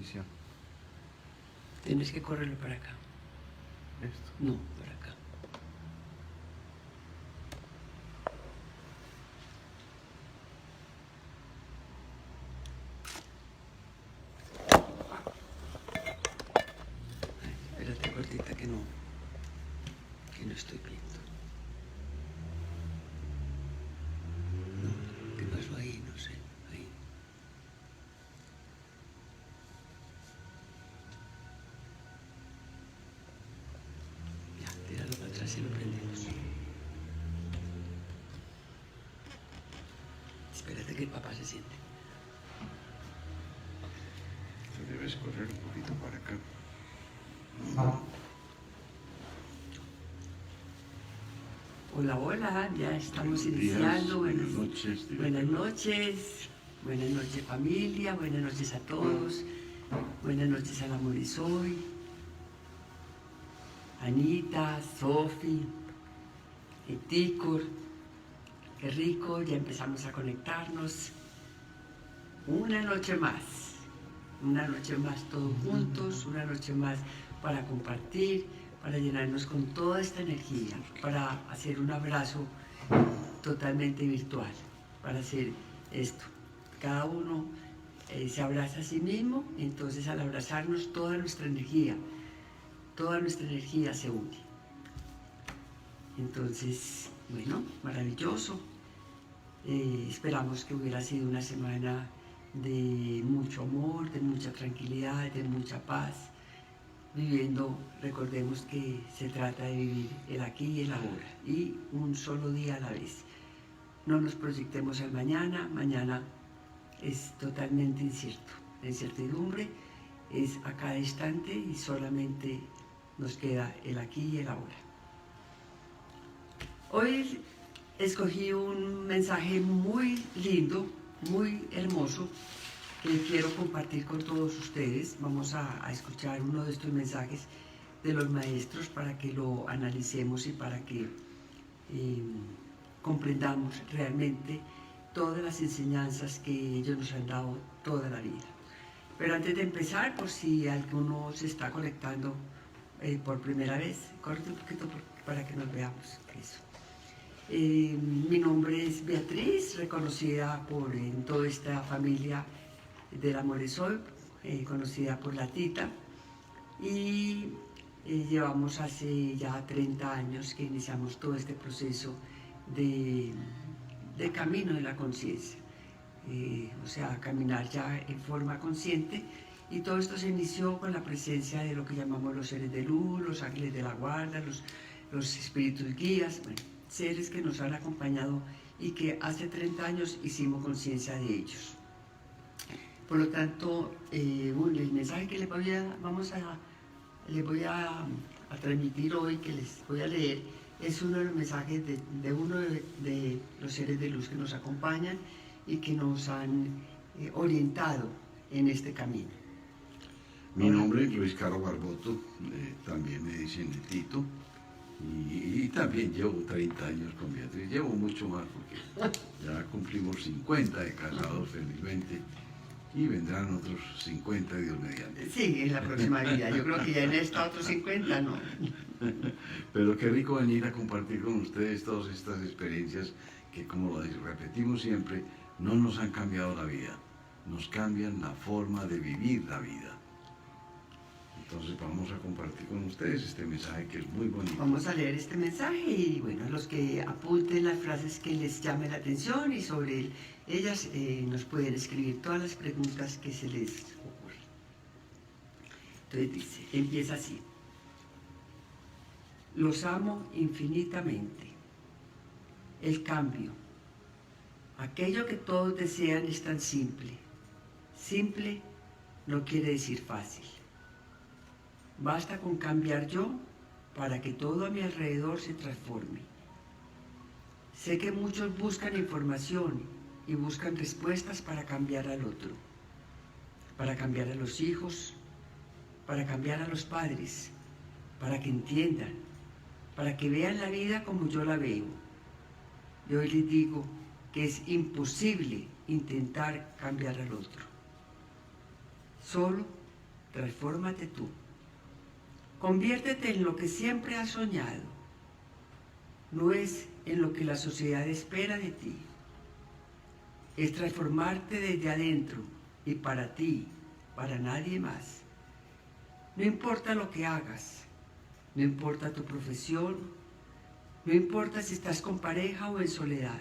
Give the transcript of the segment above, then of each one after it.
bendición. Tienes que correrlo para acá. Esto. No, para acá. Ay, espérate, gordita, que no estoy viendo. No, ¿qué pasó ahí? No sé. Ahí. Ya, tíralo para atrás y lo prendemos. Espérate que el papá se siente. Tú debes correr un poquito para acá. Hola, hola, ya estamos Buenos días, iniciando. buenas noches, Buenas noches, buenas noches familia, buenas noches a todos, buenas noches a la Morisoy, Anita, Sofi, Eticor, qué rico, ya empezamos a conectarnos. Una noche más todos juntos, una noche más para compartir, para llenarnos con toda esta energía, para hacer un abrazo totalmente virtual, para hacer esto. Cada uno se abraza a sí mismo, entonces al abrazarnos toda nuestra energía se une. Entonces, bueno, maravilloso. Esperamos que hubiera sido una semana de mucho amor, de mucha tranquilidad, de mucha paz, viviendo, recordemos que se trata de vivir el aquí y el ahora, y un solo día a la vez. No nos proyectemos al mañana, mañana es totalmente incierto. La incertidumbre es a cada instante y solamente nos queda el aquí y el ahora. Hoy escogí un mensaje muy lindo, muy hermoso, que quiero compartir con todos ustedes. Vamos a escuchar uno de estos mensajes de los maestros para que lo analicemos y para que comprendamos realmente todas las enseñanzas que ellos nos han dado toda la vida. Pero antes de empezar, por si alguno se está conectando por primera vez, corte un poquito para que nos veamos. Eso. Mi nombre es Beatriz, reconocida en toda esta familia de la Moresol, conocida por la Tita, y llevamos hace ya 30 años que iniciamos todo este proceso de camino de la conciencia, o sea, caminar ya en forma consciente, y todo esto se inició con la presencia de lo que llamamos los seres de luz, los ángeles de la guarda, los espíritus guías, bueno, seres que nos han acompañado y que hace 30 años hicimos conciencia de ellos. Por lo tanto, el mensaje que les voy a transmitir hoy, que les voy a leer, es uno de los mensajes de uno de los seres de luz que nos acompañan y que nos han orientado en este camino. Mi nombre es Luis Carlos Barboto, también me dicen Tito, y también llevo 30 años con Beatriz, llevo mucho más porque ya cumplimos 50 de casados felizmente, y vendrán otros 50, Dios mediante. Sí, en la próxima vida. Yo creo que ya en esta otros 50, no. Pero qué rico venir a compartir con ustedes todas estas experiencias que, como lo repetimos siempre, no nos han cambiado la vida, nos cambian la forma de vivir la vida. Entonces vamos a compartir con ustedes este mensaje que es muy bonito. Vamos a leer este mensaje y bueno, los que apunten las frases que les llame la atención y sobre ellas nos pueden escribir todas las preguntas que se les ocurran. Entonces dice, empieza así. Los amo infinitamente. El cambio. Aquello que todos desean es tan simple. Simple no quiere decir fácil. Basta con cambiar yo para que todo a mi alrededor se transforme. Sé que muchos buscan información y buscan respuestas para cambiar al otro, para cambiar a los hijos, para cambiar a los padres, para que entiendan, para que vean la vida como yo la veo. Y hoy les digo que es imposible intentar cambiar al otro. Solo transfórmate tú. Conviértete en lo que siempre has soñado. No es en lo que la sociedad espera de ti. Es transformarte desde adentro y para ti, para nadie más. No importa lo que hagas, no importa tu profesión, no importa si estás con pareja o en soledad,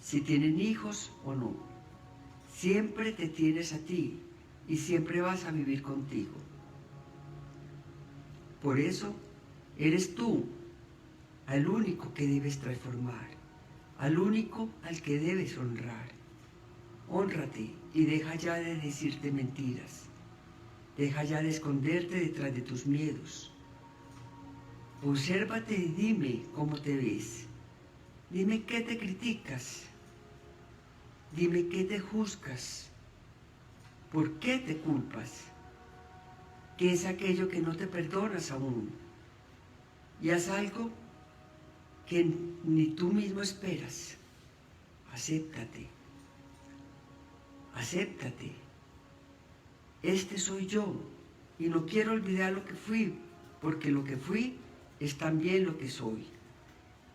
si tienen hijos o no. Siempre te tienes a ti y siempre vas a vivir contigo. Por eso, eres tú al único que debes transformar, al único al que debes honrar. Hónrate y deja ya de decirte mentiras. Deja ya de esconderte detrás de tus miedos. Obsérvate y dime cómo te ves. Dime qué te criticas. Dime qué te juzgas. ¿Por qué te culpas? ¿Qué es aquello que no te perdonas aún? Y haz algo que ni tú mismo esperas. Acéptate. Acéptate. Este soy yo y no quiero olvidar lo que fui, porque lo que fui es también lo que soy.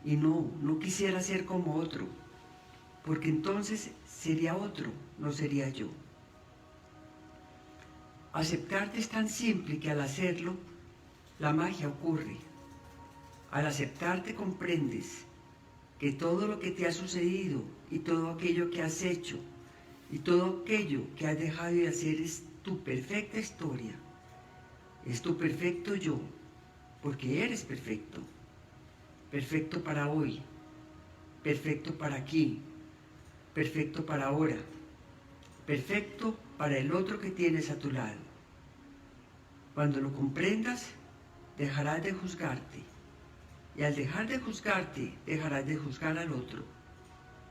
Y no quisiera ser como otro, porque entonces sería otro, no sería yo. Aceptarte es tan simple que al hacerlo, la magia ocurre. Al aceptarte comprendes que todo lo que te ha sucedido y todo aquello que has hecho y todo aquello que has dejado de hacer es tu perfecta historia. Es tu perfecto yo, porque eres perfecto. Perfecto para hoy, perfecto para aquí, perfecto para ahora, perfecto para el otro que tienes a tu lado. Cuando lo comprendas, dejarás de juzgarte. Y al dejar de juzgarte, dejarás de juzgar al otro.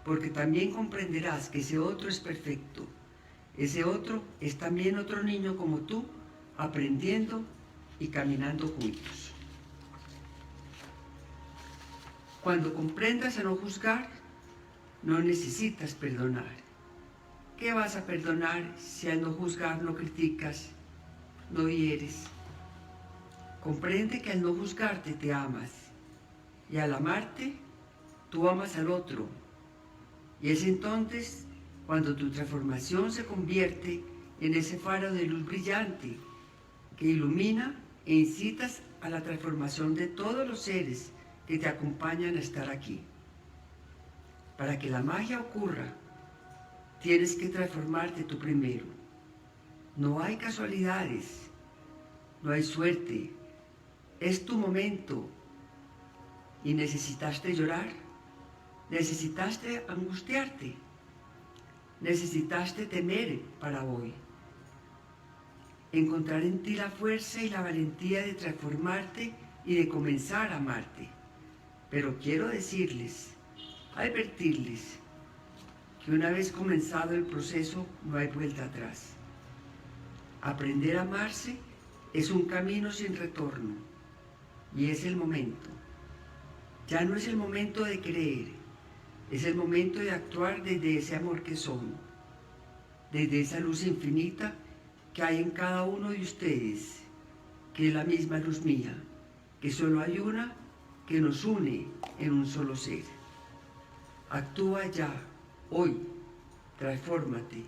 Porque también comprenderás que ese otro es perfecto. Ese otro es también otro niño como tú, aprendiendo y caminando juntos. Cuando comprendas a no juzgar, no necesitas perdonar. ¿Qué vas a perdonar si al no juzgar no criticas, no hieres? Comprende que al no juzgarte te amas, y al amarte, tú amas al otro. Y es entonces cuando tu transformación se convierte en ese faro de luz brillante que ilumina e incitas a la transformación de todos los seres que te acompañan a estar aquí. Para que la magia ocurra, tienes que transformarte tú primero. No hay casualidades, no hay suerte. Es tu momento. ¿Y necesitaste llorar? ¿Necesitaste angustiarte? ¿Necesitaste temer para hoy? Encontrar en ti la fuerza y la valentía de transformarte y de comenzar a amarte. Pero quiero decirles, advertirles, que una vez comenzado el proceso no hay vuelta atrás. Aprender a amarse es un camino sin retorno y es el momento. Ya no es el momento de creer, es el momento de actuar desde ese amor que son, desde esa luz infinita que hay en cada uno de ustedes, que es la misma luz mía, que solo hay una que nos une en un solo ser. Actúa ya, hoy, transfórmate,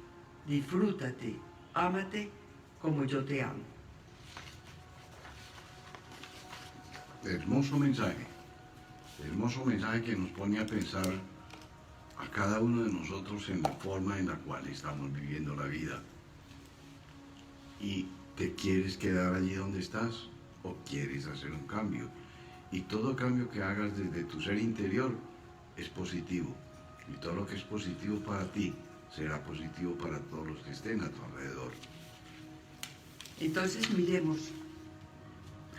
disfrútate, ámate como yo te amo. Hermoso mensaje que nos pone a pensar a cada uno de nosotros en la forma en la cual estamos viviendo la vida. ¿Y te quieres quedar allí donde estás o quieres hacer un cambio? Y todo cambio que hagas desde tu ser interior es positivo. Y todo lo que es positivo para ti será positivo para todos los que estén a tu alrededor. Entonces miremos,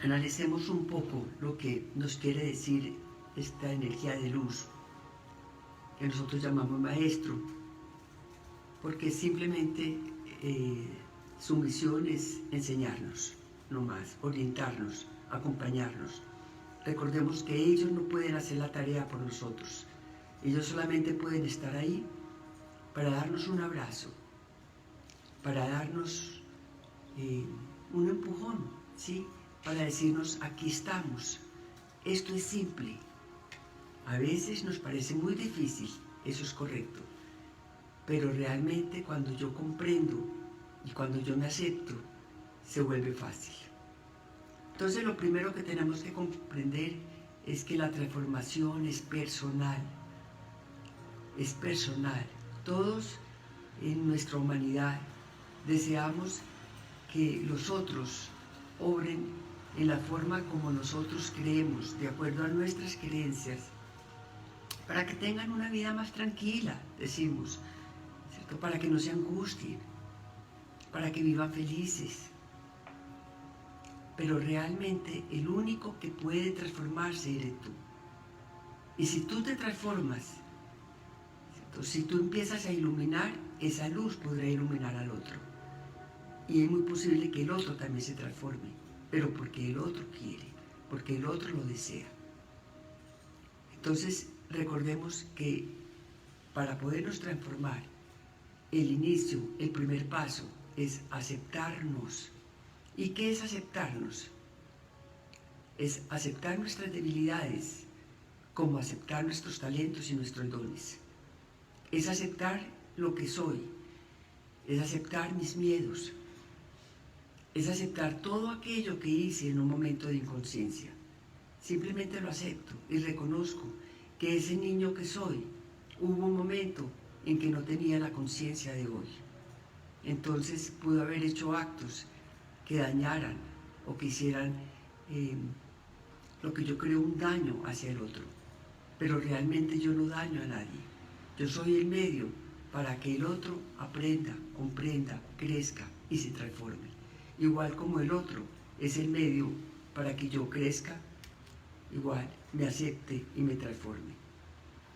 analicemos un poco lo que nos quiere decir esta energía de luz que nosotros llamamos maestro, porque simplemente su misión es enseñarnos, no más, orientarnos, acompañarnos. Recordemos que ellos no pueden hacer la tarea por nosotros, ellos solamente pueden estar ahí para darnos un abrazo, para darnos un empujón, ¿sí? Para decirnos, aquí estamos. Esto es simple. A veces nos parece muy difícil, eso es correcto. Pero realmente cuando yo comprendo y cuando yo me acepto, se vuelve fácil. Entonces lo primero que tenemos que comprender es que la transformación es personal. Es personal. Todos en nuestra humanidad deseamos que los otros obren en la forma como nosotros creemos, de acuerdo a nuestras creencias, para que tengan una vida más tranquila, decimos, ¿cierto? Para que no se angustien, para que vivan felices. Pero realmente el único que puede transformarse eres tú. Y si tú te transformas, ¿cierto? Si tú empiezas a iluminar, esa luz podrá iluminar al otro. Y es muy posible que el otro también se transforme, pero porque el otro quiere, porque el otro lo desea. Entonces, recordemos que para podernos transformar, el inicio, el primer paso, es aceptarnos. ¿Y qué es aceptarnos? Es aceptar nuestras debilidades, como aceptar nuestros talentos y nuestros dones. Es aceptar lo que soy, es aceptar mis miedos, es aceptar todo aquello que hice en un momento de inconsciencia. Simplemente lo acepto y reconozco que ese niño que soy, hubo un momento en que no tenía la conciencia de hoy. Entonces pudo haber hecho actos que dañaran o que hicieran lo que yo creo un daño hacia el otro. Pero realmente yo no daño a nadie. Yo soy el medio para que el otro aprenda, comprenda, crezca y se transforme. Igual como el otro es el medio para que yo crezca, igual me acepte y me transforme.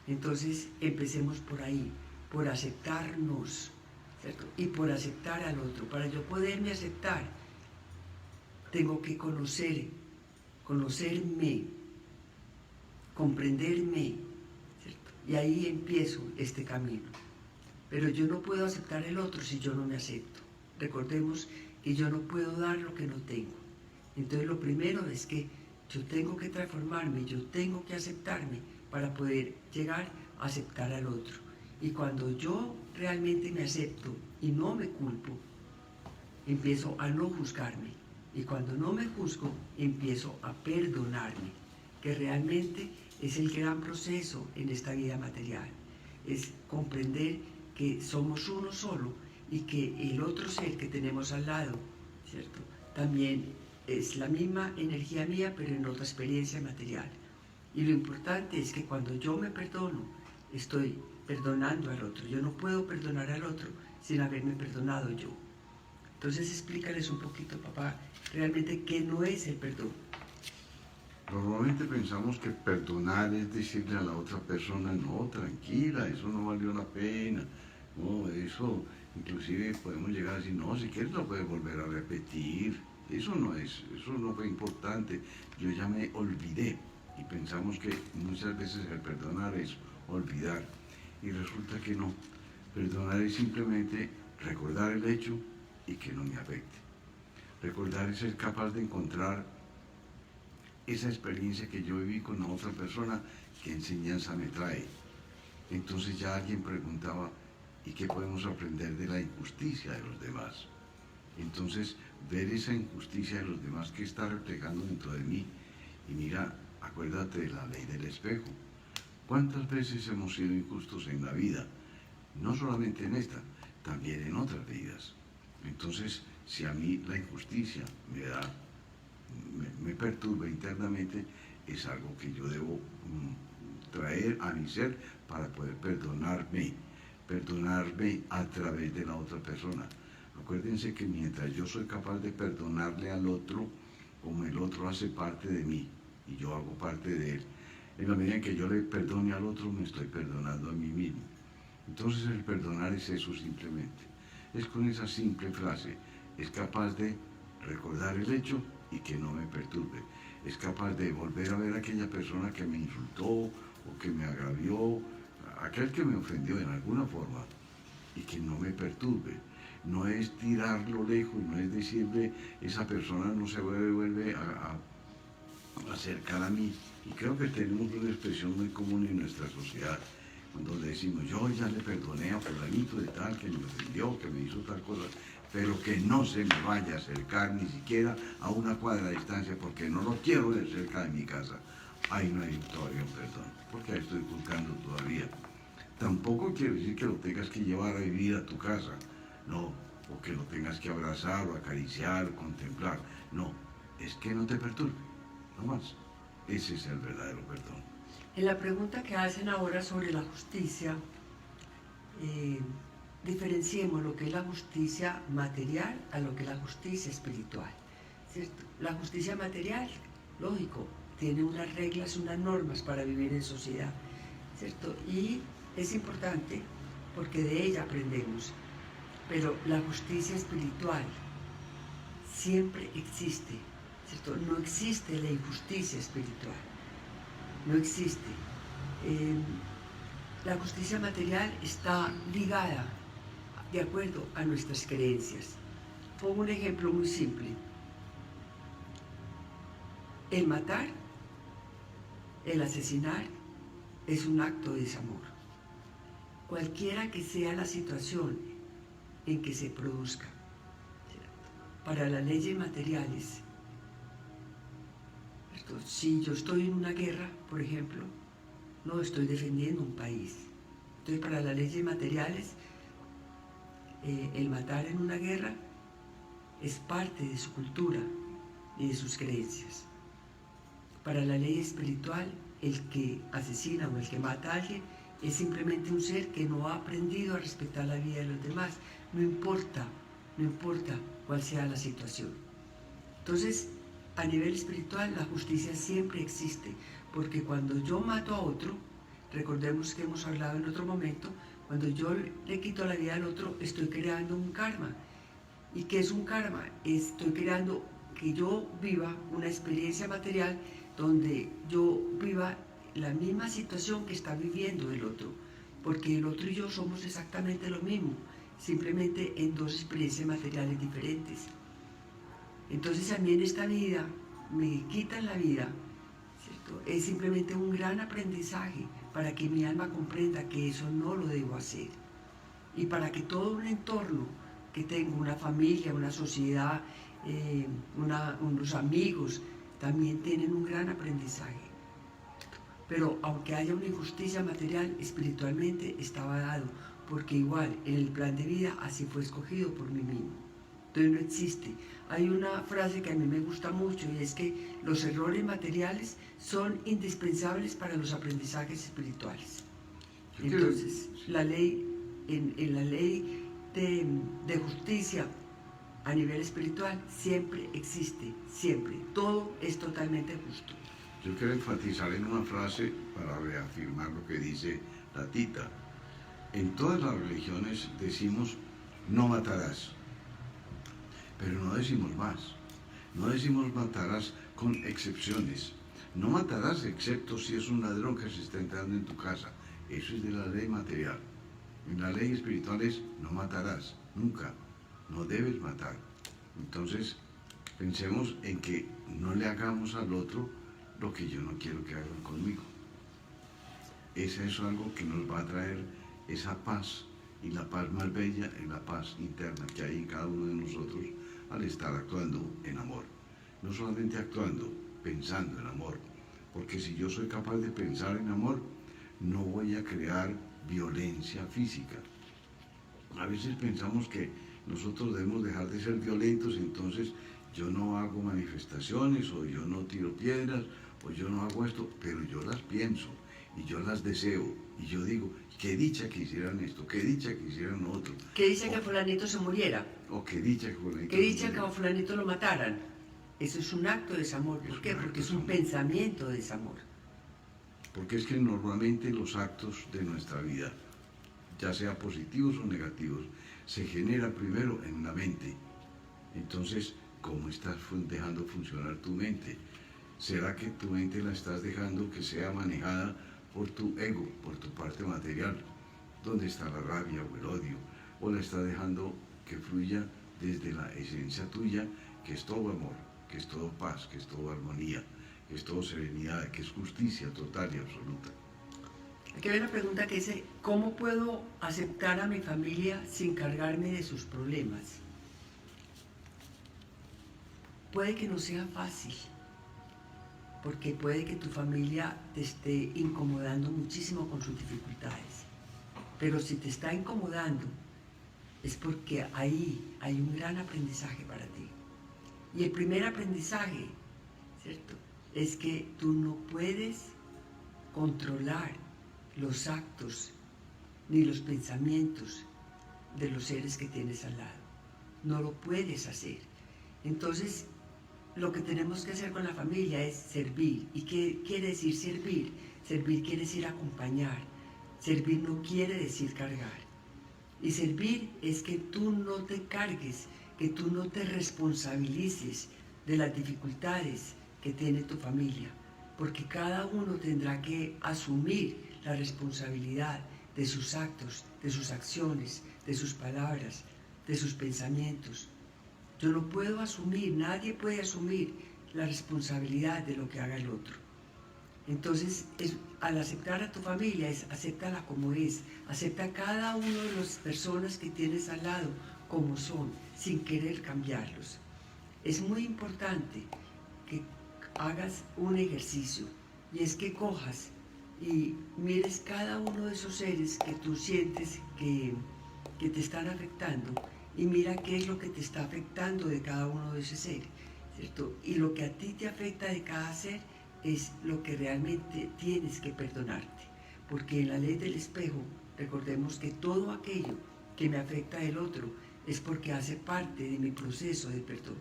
Entonces empecemos por ahí, por aceptarnos, ¿cierto? Y por aceptar al otro. Para yo poderme aceptar, tengo que conocerme, comprenderme, ¿cierto? Y ahí empiezo este camino. Pero yo no puedo aceptar el otro si yo no me acepto. Recordemos que yo no puedo dar lo que no tengo. Entonces lo primero es que yo tengo que transformarme, yo tengo que aceptarme para poder llegar a aceptar al otro. Y cuando yo realmente me acepto y no me culpo, empiezo a no juzgarme. Y cuando no me juzgo, empiezo a perdonarme, que realmente es el gran proceso en esta vida material. Es comprender que somos uno solo y que el otro ser que tenemos al lado, ¿cierto? También es la misma energía mía, pero en otra experiencia material. Y lo importante es que cuando yo me perdono, estoy perdonando al otro. Yo no puedo perdonar al otro sin haberme perdonado yo. Entonces explícales un poquito, papá, realmente qué no es el perdón. Normalmente pensamos que perdonar es decirle a la otra persona, no, tranquila, eso no valió la pena, no, eso, inclusive podemos llegar a decir, no, si quieres lo puedes volver a repetir, eso no fue importante, yo ya me olvidé, y pensamos que muchas veces el perdonar es olvidar, y resulta que no, perdonar es simplemente recordar el hecho y que no me afecte. Recordar es ser capaz de encontrar esa experiencia que yo viví con la otra persona, qué enseñanza me trae. Entonces ya alguien preguntaba, ¿y qué podemos aprender de la injusticia de los demás? Entonces, ver esa injusticia de los demás que está reflejando dentro de mí, y mira, acuérdate de la ley del espejo. ¿Cuántas veces hemos sido injustos en la vida? No solamente en esta, también en otras vidas. Entonces, si a mí la injusticia me perturba internamente, es algo que yo debo traer a mi ser para poder perdonarme a través de la otra persona. Acuérdense que mientras yo soy capaz de perdonarle al otro, como el otro hace parte de mí y yo hago parte de él, en la medida en que yo le perdone al otro, me estoy perdonando a mí mismo. Entonces el perdonar es eso simplemente. Es con esa simple frase, es capaz de recordar el hecho y que no me perturbe. Es capaz de volver a ver a aquella persona que me insultó o que me agravió, aquel que me ofendió en alguna forma y que no me perturbe. no es tirarlo lejos, no es decirle, esa persona no se vuelve a acercar a mí. Y creo que tenemos una expresión muy común en nuestra sociedad, cuando decimos, yo ya le perdoné a fulanito de tal, que me ofendió, que me hizo tal cosa, pero que no se me vaya a acercar ni siquiera a una cuadra de distancia, porque no lo quiero ver cerca de mi casa. Ahí no hay todavía un perdón, porque ahí estoy juzgando todavía. Tampoco quiere decir que lo tengas que llevar a vivir a tu casa, no, o que lo tengas que abrazar o acariciar, contemplar, no, es que no te perturbe, no más. Ese es el verdadero perdón. En la pregunta que hacen ahora sobre la justicia, diferenciemos lo que es la justicia material a lo que es la justicia espiritual, ¿cierto? La justicia material, lógico, tiene unas reglas, unas normas para vivir en sociedad, ¿cierto? Y es importante porque de ella aprendemos, pero la justicia espiritual siempre existe, ¿cierto? No existe la injusticia espiritual, no existe. La justicia material está ligada de acuerdo a nuestras creencias. Pongo un ejemplo muy simple. El matar, el asesinar, es un acto de desamor. Cualquiera que sea la situación en que se produzca. Para las leyes materiales, si yo estoy en una guerra, por ejemplo, no estoy defendiendo un país. Entonces, para las leyes materiales, el matar en una guerra es parte de su cultura y de sus creencias. Para la ley espiritual, el que asesina o el que mata a alguien es simplemente un ser que no ha aprendido a respetar la vida de los demás, no importa cuál sea la situación. Entonces, a nivel espiritual, la justicia siempre existe, porque cuando yo mato a otro, recordemos que hemos hablado en otro momento, cuando yo le quito la vida al otro, estoy creando un karma. ¿Y qué es un karma? Estoy creando que yo viva una experiencia material donde yo viva la misma situación que está viviendo el otro, porque el otro y yo somos exactamente lo mismo, simplemente en dos experiencias materiales diferentes. Entonces a mí en esta vida me quitan la vida, ¿cierto? Es simplemente un gran aprendizaje para que mi alma comprenda que eso no lo debo hacer, y para que todo un entorno que tengo, una familia, una sociedad, unos amigos, también tienen un gran aprendizaje. Pero aunque haya una injusticia material, espiritualmente estaba dado, porque igual en el plan de vida así fue escogido por mí mismo. Entonces no existe. Hay una frase que a mí me gusta mucho, y es que los errores materiales son indispensables para los aprendizajes espirituales. Entonces, la ley, en la ley de justicia a nivel espiritual siempre existe, siempre. Todo es totalmente justo. Yo quiero enfatizar en una frase para reafirmar lo que dice la Tita. En todas las religiones decimos, no matarás, pero no decimos más. No decimos matarás con excepciones. No matarás excepto si es un ladrón que se está entrando en tu casa. Eso es de la ley material. En la ley espiritual es, no matarás, nunca. No debes matar. Entonces, pensemos en que no le hagamos al otro lo que yo no quiero que hagan conmigo. Eso es algo que nos va a traer esa paz, y la paz más bella es la paz interna que hay en cada uno de nosotros al estar actuando en amor. No solamente actuando, pensando en amor, porque si yo soy capaz de pensar en amor, no voy a crear violencia física. A veces pensamos que nosotros debemos dejar de ser violentos, entonces yo no hago manifestaciones, o yo no tiro piedras, o yo no hago esto, pero yo las pienso, y yo las deseo, y yo digo, qué dicha que hicieran esto, qué dicha que hicieran lo otro. Qué dicha que fulanito se muriera. O qué dicha que fulanito qué dicha que a fulanito lo mataran. Eso es un acto de desamor. ¿Por qué? Porque es un pensamiento de desamor. Porque es que normalmente los actos de nuestra vida, ya sea positivos o negativos, se generan primero en la mente. Entonces, ¿cómo estás dejando funcionar tu mente? ¿Será que tu mente la estás dejando que sea manejada por tu ego, por tu parte material? ¿Dónde está la rabia o el odio? ¿O la estás dejando que fluya desde la esencia tuya, que es todo amor, que es todo paz, que es todo armonía, que es todo serenidad, que es justicia total y absoluta. Aquí hay una pregunta que dice, ¿cómo puedo aceptar a mi familia sin cargarme de sus problemas? Puede que no sea fácil, porque puede que tu familia te esté incomodando muchísimo con sus dificultades. Pero si te está incomodando, es porque ahí hay un gran aprendizaje para ti. Y el primer aprendizaje, ¿cierto?, es que tú no puedes controlar los actos ni los pensamientos de los seres que tienes al lado. No lo puedes hacer. Entonces, lo que tenemos que hacer con la familia es servir. ¿Y qué quiere decir servir? Servir quiere decir acompañar. Servir no quiere decir cargar. Y servir es que tú no te cargues, que tú no te responsabilices de las dificultades que tiene tu familia, porque cada uno tendrá que asumir la responsabilidad de sus actos, de sus acciones, de sus palabras, de sus pensamientos. Yo no puedo asumir, nadie puede asumir la responsabilidad de lo que haga el otro. Entonces, al aceptar a tu familia, acéptala como es, acepta a cada uno de las personas que tienes al lado como son, sin querer cambiarlos. Es muy importante que hagas un ejercicio, y es que cojas y mires cada uno de esos seres que tú sientes que te están afectando, y mira qué es lo que te está afectando de cada uno de esos seres, ¿cierto? Y lo que a ti te afecta de cada ser es lo que realmente tienes que perdonarte, porque en la ley del espejo, recordemos que todo aquello que me afecta del otro es porque hace parte de mi proceso de perdón.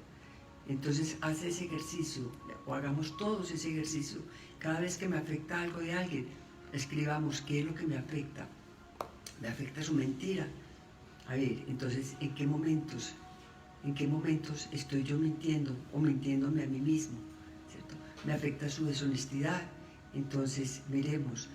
Entonces, haz ese ejercicio, o hagamos todos ese ejercicio. Cada vez que me afecta algo de alguien, escribamos qué es lo que me afecta. Me afecta su mentira. A ver, entonces, ¿en qué momentos estoy yo mintiendo o mintiéndome a mí mismo? ¿Cierto? Me afecta su deshonestidad. Entonces, miremos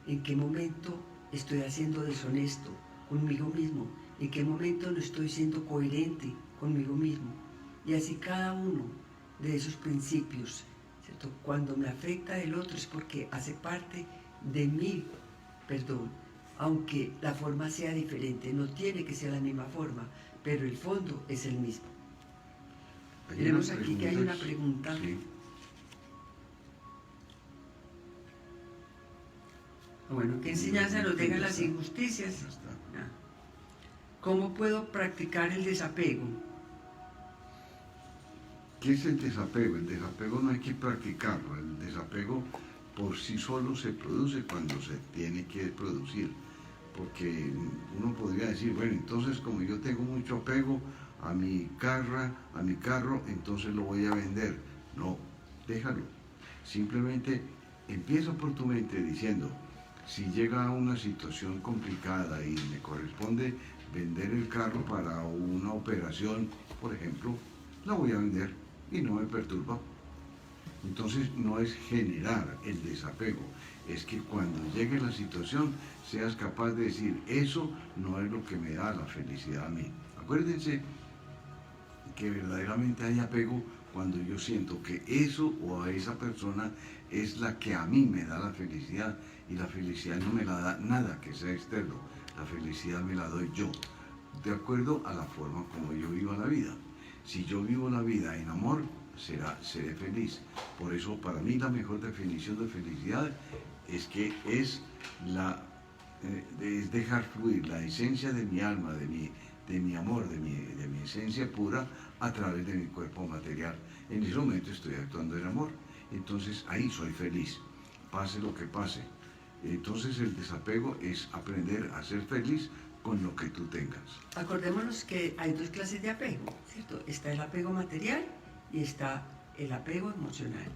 en qué momento estoy haciendo deshonesto conmigo mismo, en qué momento no estoy siendo coherente conmigo mismo. Y así cada uno de esos principios, ¿cierto? Cuando me afecta el otro es porque hace parte de mi perdón, aunque la forma sea diferente, no tiene que ser la misma forma, pero el fondo es el mismo. Tenemos aquí que hay una pregunta. Sí. Bueno, ¿qué enseñanza nos dejan las injusticias? ¿Cómo puedo practicar el desapego? ¿Qué es el desapego? El desapego no hay que practicarlo. El desapego por sí solo se produce cuando se tiene que producir. Porque uno podría decir, bueno, entonces como yo tengo mucho apego a mi carro, entonces lo voy a vender. No, déjalo. Simplemente empieza por tu mente diciendo, si llega a una situación complicada y me corresponde vender el carro para una operación, por ejemplo, la voy a vender y no me perturba. Entonces no es generar el desapego, es que cuando llegue la situación seas capaz de decir, eso no es lo que me da la felicidad a mí. Acuérdense que verdaderamente hay apego cuando yo siento que eso o a esa persona es la que a mí me da la felicidad, y la felicidad no me la da nada que sea externo, la felicidad me la doy yo, de acuerdo a la forma como yo vivo la vida. Si yo vivo la vida en amor, seré feliz. Por eso para mí la mejor definición de felicidad es que es dejar fluir la esencia de mi alma, de mi amor, de mi esencia pura a través de mi cuerpo material. En ese momento estoy actuando en amor, entonces ahí soy feliz, pase lo que pase. Entonces el desapego es aprender a ser feliz con lo que tú tengas. Acordémonos que hay dos clases de apego, ¿cierto? Está el apego material y está el apego emocional,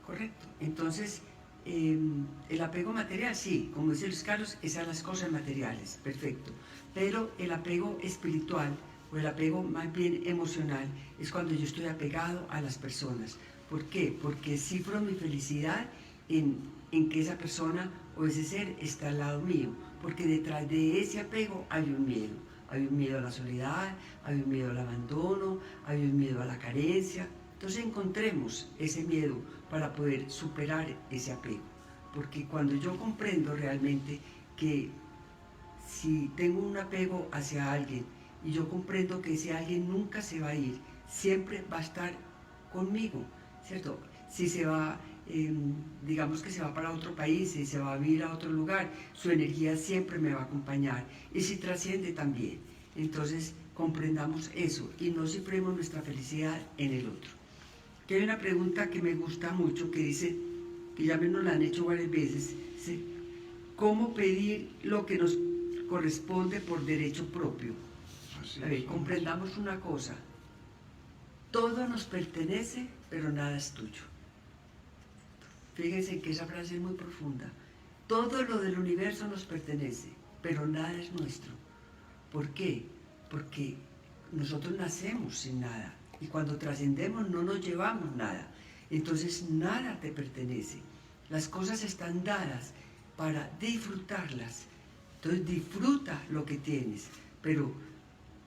¿correcto? Entonces, el apego material, sí, como dice Luis Carlos, esas son las cosas materiales, perfecto. Pero el apego espiritual o el apego más bien emocional es cuando yo estoy apegado a las personas. ¿Por qué? Porque cifro mi felicidad en que esa persona o ese ser está al lado mío, porque detrás de ese apego hay un miedo. Hay un miedo a la soledad, hay un miedo al abandono, hay un miedo a la carencia. Entonces encontremos ese miedo para poder superar ese apego. Porque cuando yo comprendo realmente que si tengo un apego hacia alguien y yo comprendo que ese alguien nunca se va a ir, siempre va a estar conmigo, ¿cierto? Si se va, digamos que se va para otro país, si se va a vivir a otro lugar, su energía siempre me va a acompañar. Y si trasciende también. Entonces comprendamos eso y no cifremos nuestra felicidad en el otro. Que hay una pregunta que me gusta mucho que dice, que ya me nos la han hecho varias veces, ¿sí? ¿Cómo pedir lo que nos corresponde por derecho propio? A ver, comprendamos una cosa, todo nos pertenece, pero nada es tuyo. Fíjense que esa frase es muy profunda. Todo lo del universo nos pertenece, pero nada es nuestro. ¿Por qué? Porque nosotros nacemos sin nada y cuando trascendemos no nos llevamos nada. Entonces nada te pertenece. Las cosas están dadas para disfrutarlas. Entonces disfruta lo que tienes, pero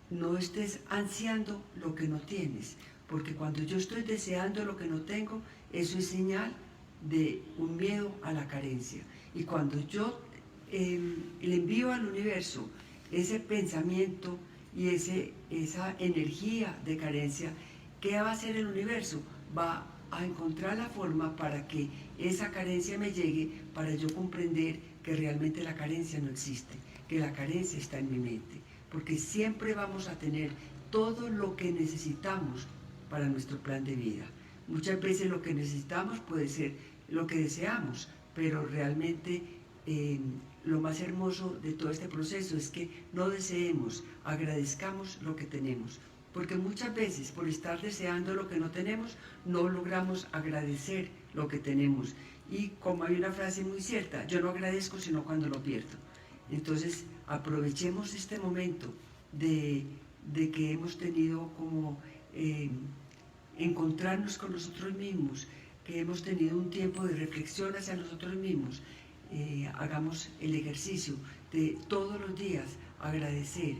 no estés ansiando lo que no tienes, porque cuando yo estoy deseando lo que no tengo, eso es señal de un miedo a la carencia. Y cuando yo le envío al universo ese pensamiento y esa energía de carencia, ¿qué va a hacer el universo? Va a encontrar la forma para que esa carencia me llegue, para yo comprender que realmente la carencia no existe, que la carencia está en mi mente, porque siempre vamos a tener todo lo que necesitamos para nuestro plan de vida. Muchas veces lo que necesitamos puede ser lo que deseamos, pero realmente lo más hermoso de todo este proceso es que no deseemos, agradezcamos lo que tenemos. Porque muchas veces por estar deseando lo que no tenemos, no logramos agradecer lo que tenemos. Y como hay una frase muy cierta, yo no agradezco sino cuando lo pierdo. Entonces aprovechemos este momento de que hemos tenido como encontrarnos con nosotros mismos, que hemos tenido un tiempo de reflexión hacia nosotros mismos. Hagamos el ejercicio de todos los días agradecer,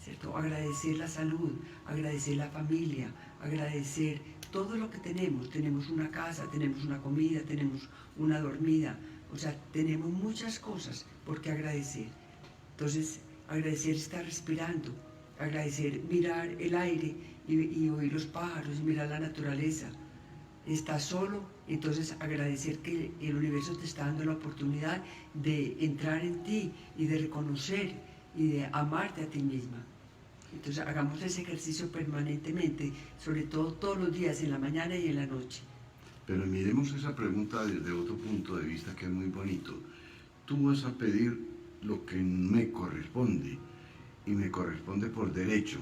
¿cierto? Agradecer la salud, agradecer la familia, agradecer todo lo que tenemos. Tenemos una casa, tenemos una comida, tenemos una dormida, o sea, tenemos muchas cosas por qué agradecer. Entonces, agradecer estar respirando, agradecer mirar el aire y oír los pájaros, y mirar la naturaleza. Estás solo, entonces agradecer que el universo te está dando la oportunidad de entrar en ti y de reconocer y de amarte a ti misma. Entonces hagamos ese ejercicio permanentemente, sobre todo todos los días, en la mañana y en la noche. Pero miremos esa pregunta desde otro punto de vista que es muy bonito. Tú vas a pedir lo que me corresponde, y me corresponde por derecho.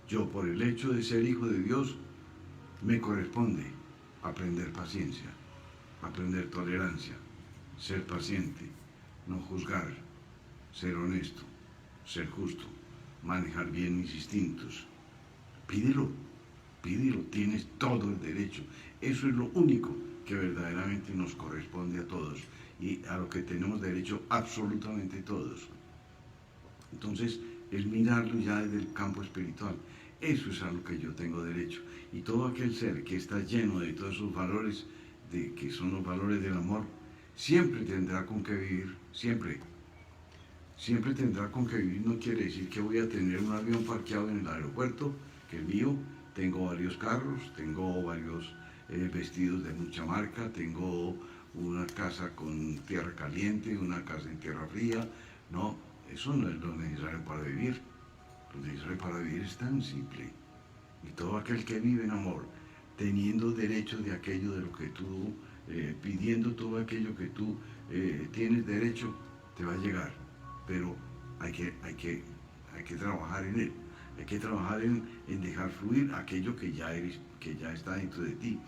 Yo, por el hecho de ser hijo de Dios, me corresponde aprender paciencia, aprender tolerancia, ser paciente, no juzgar, ser honesto, ser justo, manejar bien mis instintos. Pídelo, pídelo, tienes todo el derecho. Eso es lo único que verdaderamente nos corresponde a todos y a lo que tenemos derecho absolutamente todos. Entonces, el mirarlo ya desde el campo espiritual, eso es a lo que yo tengo derecho. Y todo aquel ser que está lleno de todos esos valores, que son los valores del amor, siempre tendrá con qué vivir, siempre. Siempre tendrá con qué vivir. No quiere decir que voy a tener un avión parqueado en el aeropuerto, que es mío. Tengo varios carros, tengo varios vestidos de mucha marca, tengo una casa con tierra caliente, una casa en tierra fría. No, eso no es lo necesario para vivir. Lo necesario para vivir es tan simple. Y todo aquel que vive en amor, teniendo derecho de aquello de lo que tú, pidiendo todo aquello que tú tienes derecho, te va a llegar. Pero hay que trabajar en él. Hay que trabajar en dejar fluir aquello que ya eres, que ya está dentro de ti.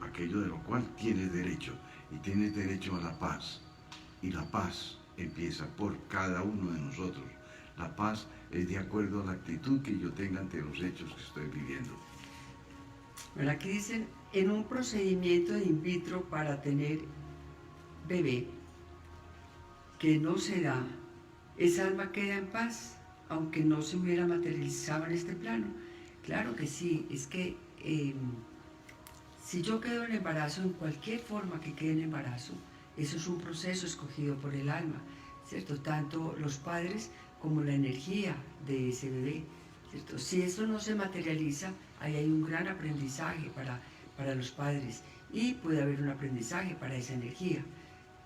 Aquello de lo cual tienes derecho. Y tienes derecho a la paz. Y la paz empieza por cada uno de nosotros. La paz es de acuerdo a la actitud que yo tenga ante los hechos que estoy viviendo. Bueno, aquí dicen, en un procedimiento de in vitro para tener bebé que no se da, ¿esa alma queda en paz? aunque no se hubiera materializado en este plano. Claro que sí, es que si yo quedo en embarazo, en cualquier forma que quede en embarazo, eso es un proceso escogido por el alma, ¿cierto? Tanto los padres como la energía de ese bebé, ¿cierto? Si eso no se materializa, ahí hay un gran aprendizaje para los padres y puede haber un aprendizaje para esa energía,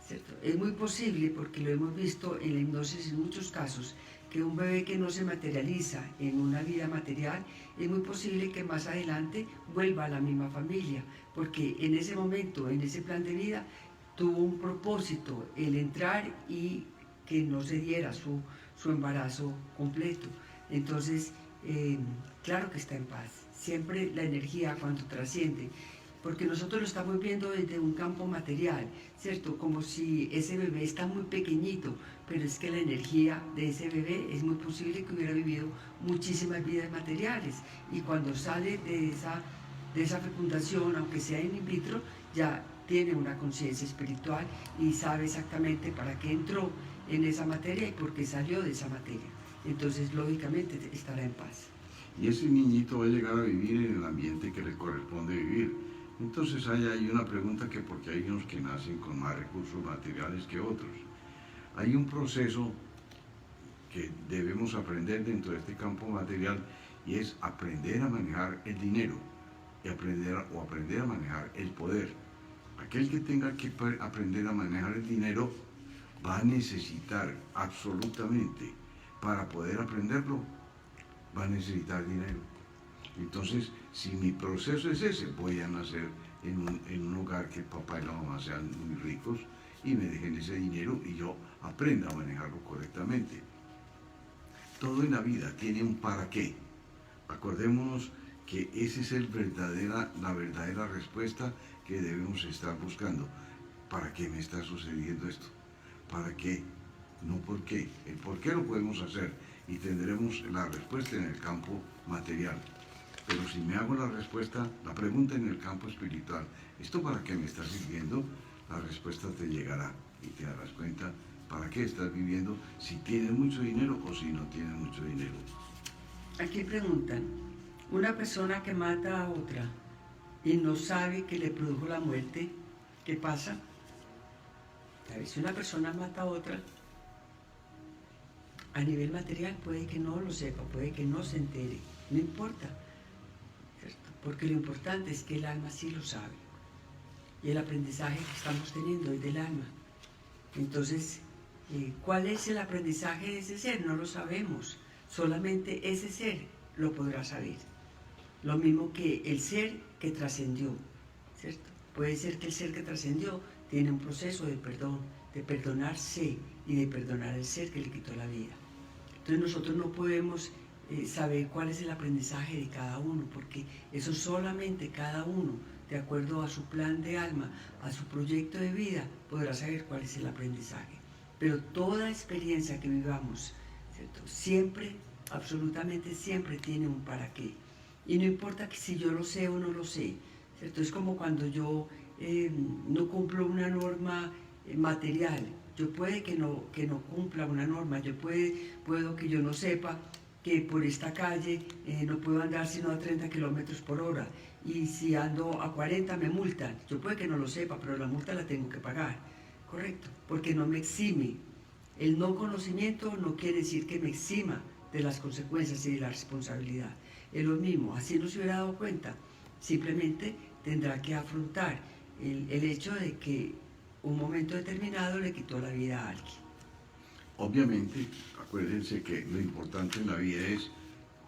¿cierto? Es muy posible, porque lo hemos visto en la hipnosis en muchos casos, que un bebé que no se materializa en una vida material, es muy posible que más adelante vuelva a la misma familia, porque en ese momento, en ese plan de vida, tuvo un propósito, el entrar y que no se diera su embarazo completo. Entonces, claro que está en paz. Siempre la energía cuando trasciende, porque nosotros lo estamos viendo desde un campo material, ¿cierto? Como si ese bebé está muy pequeñito, pero es que la energía de ese bebé es muy posible que hubiera vivido muchísimas vidas materiales, y cuando sale de esa fecundación, aunque sea in vitro, ya tiene una conciencia espiritual y sabe exactamente para qué entró en esa materia y por qué salió de esa materia. Entonces, lógicamente, estará en paz. Y ese niñito va a llegar a vivir en el ambiente que le corresponde vivir. Entonces hay una pregunta, que porque hay unos que nacen con más recursos materiales que otros. Hay un proceso que debemos aprender dentro de este campo material, y es aprender a manejar el dinero y aprender a manejar el poder. Aquel que tenga que aprender a manejar el dinero va a necesitar absolutamente, para poder aprenderlo, va a necesitar dinero. Entonces, si mi proceso es ese, voy a nacer en un hogar que el papá y la mamá sean muy ricos y me dejen ese dinero y yo aprenda a manejarlo correctamente. Todo en la vida tiene un para qué. Acordémonos que esa es la verdadera respuesta que debemos estar buscando. ¿Para qué me está sucediendo esto? ¿Para qué? No por qué. El por qué lo podemos hacer y tendremos la respuesta en el campo material. Pero si me hago la pregunta en el campo espiritual, ¿esto para qué me está sirviendo? La respuesta te llegará y te darás cuenta para qué estás viviendo, si tienes mucho dinero o si no tienes mucho dinero. Aquí preguntan, una persona que mata a otra y no sabe que le produjo la muerte, ¿qué pasa? Si una persona mata a otra, a nivel material puede que no lo sepa, puede que no se entere, no importa, ¿cierto? Porque lo importante es que el alma sí lo sabe, y el aprendizaje que estamos teniendo es del alma. Entonces, ¿cuál es el aprendizaje de ese ser? No lo sabemos, solamente ese ser lo podrá saber. Lo mismo que el ser que trascendió, ¿cierto? Puede ser que el ser que trascendió tiene un proceso de perdón, de perdonarse y de perdonar al ser que le quitó la vida. Entonces nosotros no podemos saber cuál es el aprendizaje de cada uno, porque eso solamente cada uno, de acuerdo a su plan de alma, a su proyecto de vida, podrá saber cuál es el aprendizaje. Pero toda experiencia que vivamos, ¿cierto?, siempre, absolutamente siempre tiene un para qué. Y no importa que si yo lo sé o no lo sé, ¿cierto? Es como cuando yo no cumplo una norma material. Yo puede que no cumpla una norma, puedo que yo no sepa que por esta calle no puedo andar sino a 30 kilómetros por hora, y si ando a 40 me multan. Yo puede que no lo sepa, pero la multa la tengo que pagar, ¿correcto? Porque no me exime. El no conocimiento no quiere decir que me exima de las consecuencias y de la responsabilidad. Es lo mismo, así no se hubiera dado cuenta, simplemente tendrá que afrontar el hecho de que un momento determinado le quitó la vida a alguien. Obviamente, acuérdense que lo importante en la vida es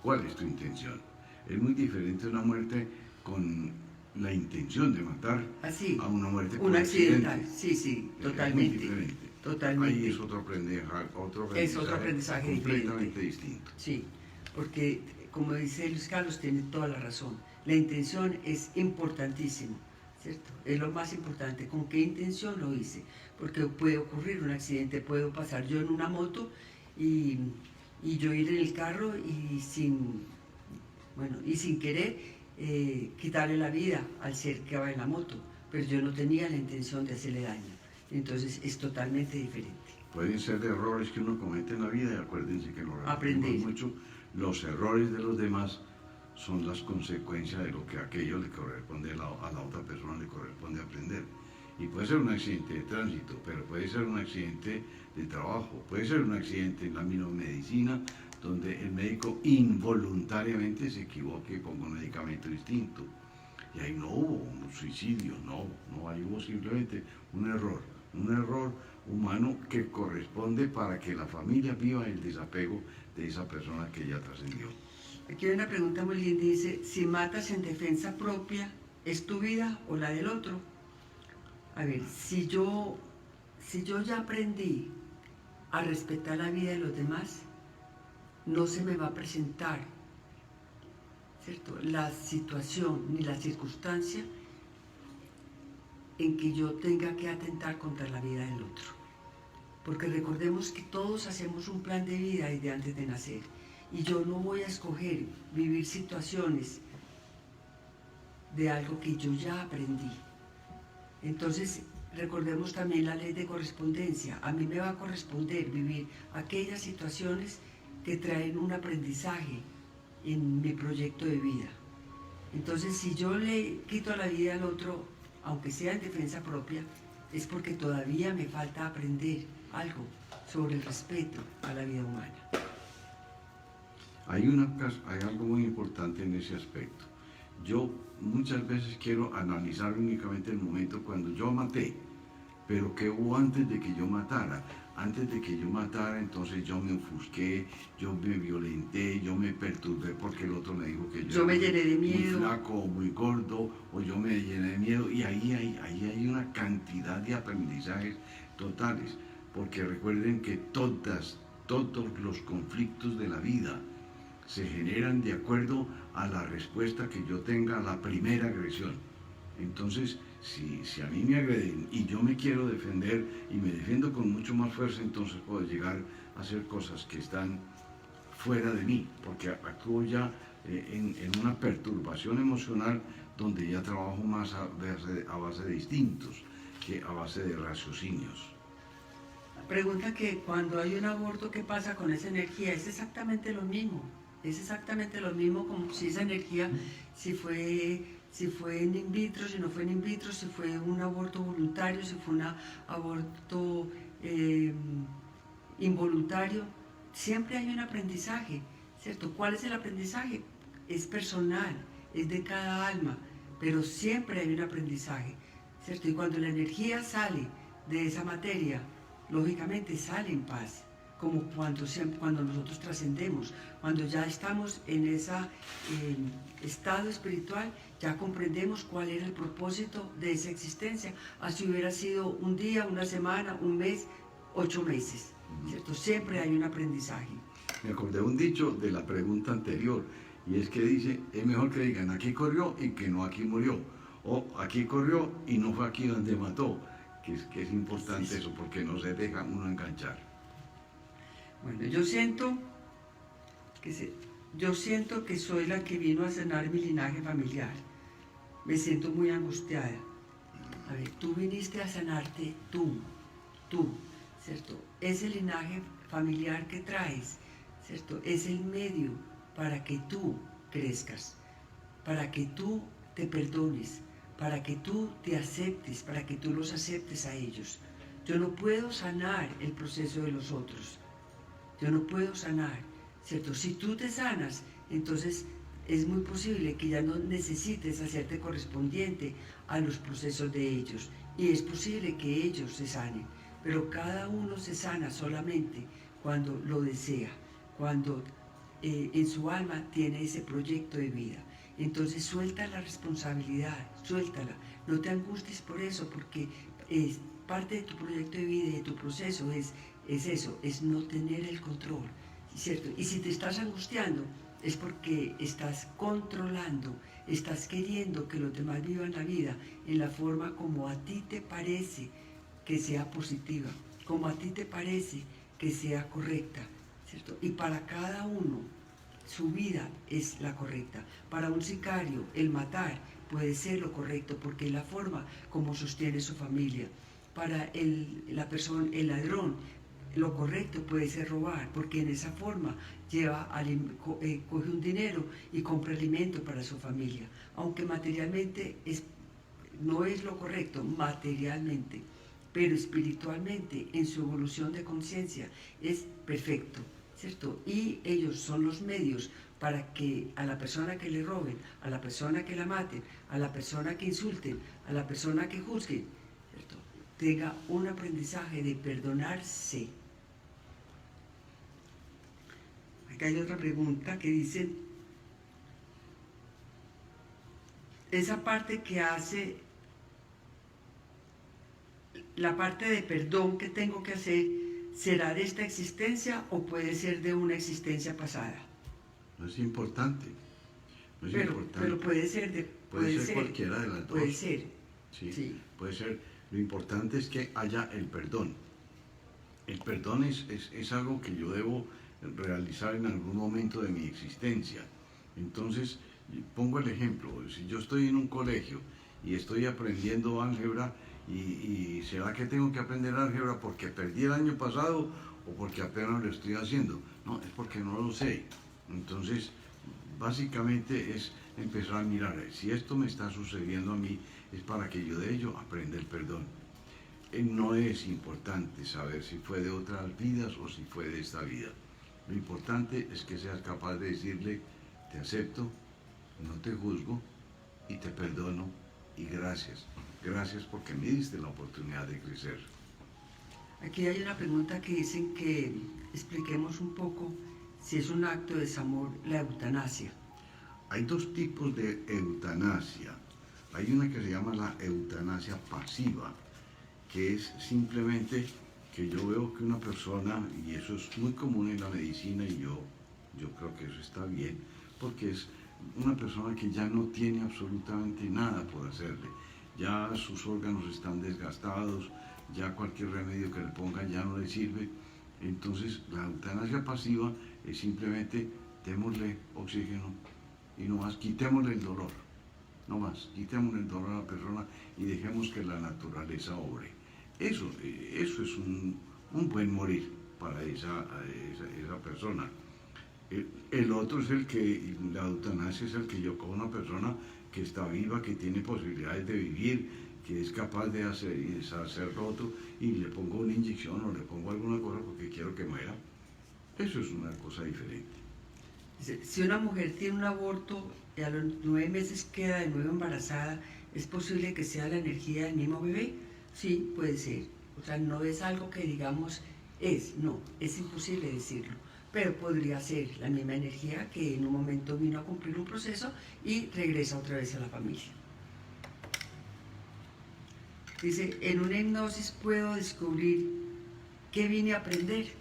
cuál es tu intención. Es muy diferente una muerte con la intención de matar a una muerte por accidental. Sí, totalmente. Es muy diferente. Totalmente. Ahí es otro aprendizaje, es otro aprendizaje completamente distinto. Sí, porque como dice Luis Carlos, tiene toda la razón. La intención es importantísima, ¿cierto? Es lo más importante. ¿Con qué intención lo hice? Porque puede ocurrir un accidente, puedo pasar yo en una moto y yo ir en el carro y sin querer quitarle la vida al ser que va en la moto, pero yo no tenía la intención de hacerle daño. Entonces es totalmente diferente. pueden ser errores que uno comete en la vida, y acuérdense que lo Aprender. repetimos mucho, los errores de los demás son las consecuencias de lo que a aquello le corresponde, a la otra persona le corresponde aprender. Y puede ser un accidente de tránsito, pero puede ser un accidente de trabajo, puede ser un accidente en la medicina, donde el médico involuntariamente se equivoque y ponga un medicamento distinto. Y ahí no hubo un suicidio, no, ahí hubo simplemente un error humano que corresponde para que la familia viva el desapego de esa persona que ya trascendió. Aquí hay una pregunta muy linda, dice, si matas en defensa propia, ¿es tu vida o la del otro? A ver, si yo ya aprendí a respetar la vida de los demás, no se me va a presentar, ¿cierto?, la situación ni la circunstancia en que yo tenga que atentar contra la vida del otro. Porque recordemos que todos hacemos un plan de vida desde antes de nacer. Y yo no voy a escoger vivir situaciones de algo que yo ya aprendí. Entonces, recordemos también la ley de correspondencia. A mí me va a corresponder vivir aquellas situaciones que traen un aprendizaje en mi proyecto de vida. Entonces, si yo le quito la vida al otro, aunque sea en defensa propia, es porque todavía me falta aprender algo sobre el respeto a la vida humana. Hay algo muy importante en ese aspecto. Yo muchas veces quiero analizar únicamente el momento cuando yo maté, pero ¿qué hubo antes de que yo matara? Antes de que yo matara, entonces yo me ofusqué, yo me violenté, yo me perturbé porque el otro me dijo que yo me llené de miedo, muy flaco o muy gordo, o yo me llené de miedo, y ahí hay una cantidad de aprendizajes totales, porque recuerden que todos los conflictos de la vida se generan de acuerdo a la respuesta que yo tenga a la primera agresión. Entonces, si a mí me agreden y yo me quiero defender y me defiendo con mucho más fuerza, entonces puedo llegar a hacer cosas que están fuera de mí, porque actúo ya en una perturbación emocional donde ya trabajo más a base de instintos que a base de raciocinios. Pregunta que cuando hay un aborto, ¿qué pasa con esa energía? Es exactamente lo mismo. Es exactamente lo mismo como si esa energía, si fue en in vitro, si no fue en in vitro, si fue un aborto voluntario, si fue un aborto involuntario, siempre hay un aprendizaje, ¿cierto? ¿Cuál es el aprendizaje? Es personal, es de cada alma, pero siempre hay un aprendizaje, ¿cierto? Y cuando la energía sale de esa materia, lógicamente sale en paz, como cuando nosotros trascendemos, cuando ya estamos en ese estado espiritual, ya comprendemos cuál era el propósito de esa existencia, así hubiera sido un día, una semana, un mes, 8 meses, ¿cierto? Siempre hay un aprendizaje. Me acordé de un dicho de la pregunta anterior, y es que dice, es mejor que digan aquí corrió y que no aquí murió, o aquí corrió y no fue aquí donde mató, que es importante eso, porque no se deja uno enganchar. Bueno, yo siento que soy la que vino a sanar mi linaje familiar. Me siento muy angustiada. A ver, tú viniste a sanarte tú, ¿cierto? Ese linaje familiar que traes, ¿cierto? Es el medio para que tú crezcas, para que tú te perdones, para que tú te aceptes, para que tú los aceptes a ellos. Yo no puedo sanar el proceso de los otros. Yo no puedo sanar, ¿cierto? Si tú te sanas, entonces es muy posible que ya no necesites hacerte correspondiente a los procesos de ellos. Y es posible que ellos se sanen, pero cada uno se sana solamente cuando lo desea, cuando en su alma tiene ese proyecto de vida. Entonces suelta la responsabilidad, suéltala. No te angusties por eso, porque es parte de tu proyecto de vida y de tu proceso es eso, es no tener el control, ¿cierto? Y si te estás angustiando, es porque estás controlando, estás queriendo que los demás vivan la vida en la forma como a ti te parece que sea positiva, como a ti te parece que sea correcta, ¿cierto? Y para cada uno, su vida es la correcta. Para un sicario, el matar puede ser lo correcto porque es la forma como sostiene su familia. Para el ladrón, lo correcto puede ser robar, porque en esa forma coge un dinero y compra alimento para su familia, aunque materialmente no es lo correcto, materialmente, pero espiritualmente, en su evolución de conciencia, es perfecto, ¿cierto? Y ellos son los medios para que a la persona que le roben, a la persona que la maten, a la persona que insulten, a la persona que juzguen, ¿cierto?, tenga un aprendizaje de perdonarse. Acá hay otra pregunta que dice, esa parte que hace, la parte de perdón que tengo que hacer, ¿será de esta existencia o puede ser de una existencia pasada? No es importante. No es importante. Pero puede ser puede ser cualquiera de las dos. Puede ser. Sí, Sí. Puede ser. Lo importante es que haya el perdón. El perdón es algo que yo debo realizar en algún momento de mi existencia. Entonces, pongo el ejemplo. Si yo estoy en un colegio y estoy aprendiendo álgebra, y ¿será que tengo que aprender álgebra porque perdí el año pasado o porque apenas lo estoy haciendo? No, es porque no lo sé. Entonces, básicamente es empezar a mirar, si esto me está sucediendo a mí, es para que yo de ello aprenda el perdón. No es importante saber si fue de otras vidas o si fue de esta vida. Lo importante es que seas capaz de decirle, te acepto, no te juzgo y te perdono y gracias. Gracias porque me diste la oportunidad de crecer. Aquí hay una pregunta que dicen que expliquemos un poco si es un acto de desamor la eutanasia. Hay dos tipos de eutanasia. Hay una que se llama la eutanasia pasiva, que es simplemente que yo veo que una persona, y eso es muy común en la medicina, y yo creo que eso está bien, porque es una persona que ya no tiene absolutamente nada por hacerle. Ya sus órganos están desgastados, ya cualquier remedio que le pongan ya no le sirve. Entonces la eutanasia pasiva es simplemente démosle oxígeno y no más, quitémosle el dolor, no más, quitémosle el dolor a la persona y dejemos que la naturaleza obre. Eso es un buen morir para esa persona. El otro es la eutanasia es el que yo cojo una persona que está viva, que tiene posibilidades de vivir, que es capaz de hacer y deshacer lo otro, y le pongo una inyección o le pongo alguna cosa porque quiero que muera. Eso es una cosa diferente. Si una mujer tiene un aborto y a los 9 meses queda de nuevo embarazada, ¿es posible que sea la energía del mismo bebé? Sí, puede ser. O sea, no es algo que digamos no, es imposible decirlo. Pero podría ser la misma energía que en un momento vino a cumplir un proceso y regresa otra vez a la familia. Dice, en una hipnosis puedo descubrir qué vine a aprender.